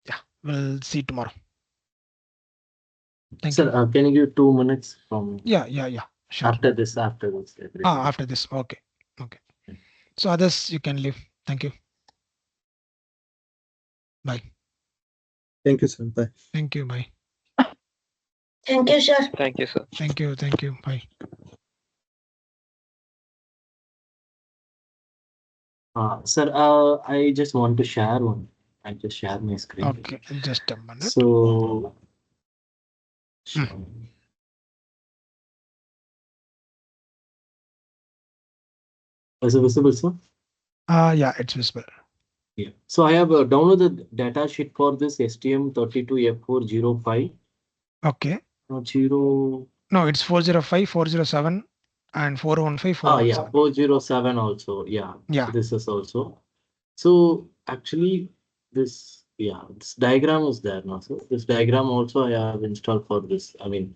yeah, we'll see tomorrow. Thank Sir, you. can you give 2 minutes from Yeah, sure. after this everything? After this, okay. So others you can leave. Thank you. Bye. Thank you, sir. Bye. Thank you. Bye. Thank you, sir. Thank you, sir. Thank you. Bye. Sir, I just want to share one. I just share my screen. Okay, just a minute. So, is it visible, sir? Yeah, it's visible. Yeah. So I have downloaded the data sheet for this STM32F405. Okay. 0. No, it's 405, 407, and 415, Yeah, 417. 407 also. Yeah. Yeah. This is also. So actually, this diagram is there now. So this diagram also I have installed for this. I mean,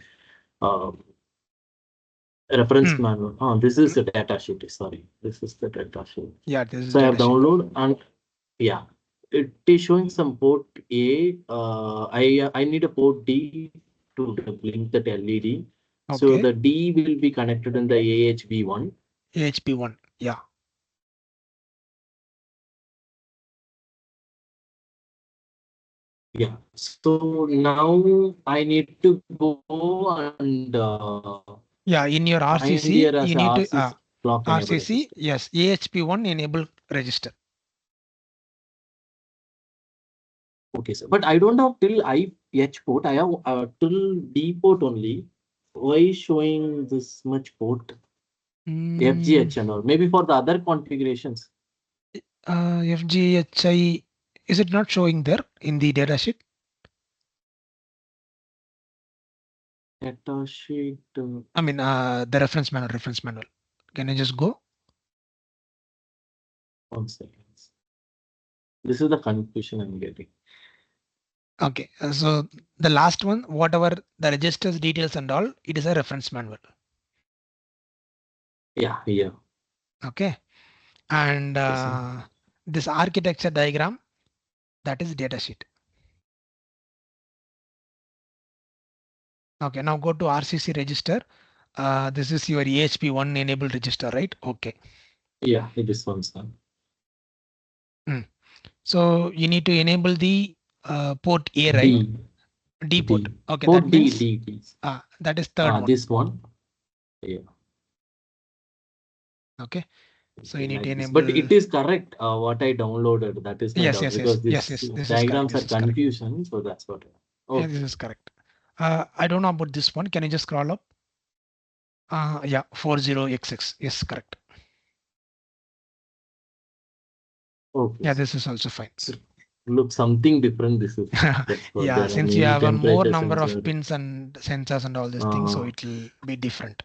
reference manual. Oh, this is the data sheet. Sorry, this is the data sheet. Yeah, this is So I have data sheet. download and yeah, it is showing some port A. I need a port D to blink that LED. So Okay. the D will be connected in the AHB1. AHP1. Yeah. Yeah. So now I need to go and Yeah, in your find RCC, here as you a need to RCC clock enabled RCC. register. Yes, AHP1 enable register. Okay, sir. But I don't have till IH port. I have till D port only. Why is showing this much port? FGH and all. Maybe for the other configurations. FGHI, is it not showing there in the data sheet? Data sheet. I mean, the reference manual. Can I just go? 1 second. This is the confusion I'm getting. Okay, so the last one, whatever the registers details and all, it is a reference manual. Yeah. Okay, and this architecture diagram, that is data sheet. Okay, now go to RCC register. This is your EHP1 enabled register, right? Okay. Yeah, it is one, sir. So you need to enable the port A, right? D port. Okay, port that means D. that is third one. This one. Yeah. Okay. So you need like to this. enable. But it is correct. What I downloaded, that is my Yes, doubt, yes, because yes, this this diagrams is are correct. confusion. So that's what. Yeah, this is correct. I don't know about this one. Can you just scroll up? Yeah, 40XX. Yes, correct. Okay. Yeah, this is also fine. So, look, something different. This is. Yeah, since you have a more number of pins and sensors and all these things, so it will be different.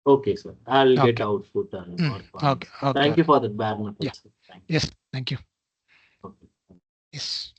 Okay, sir. I'll Okay. get output. Okay. Thank you for that bare metal. Yeah. Sir. Thank you. Yes. Thank you. Okay. Yes.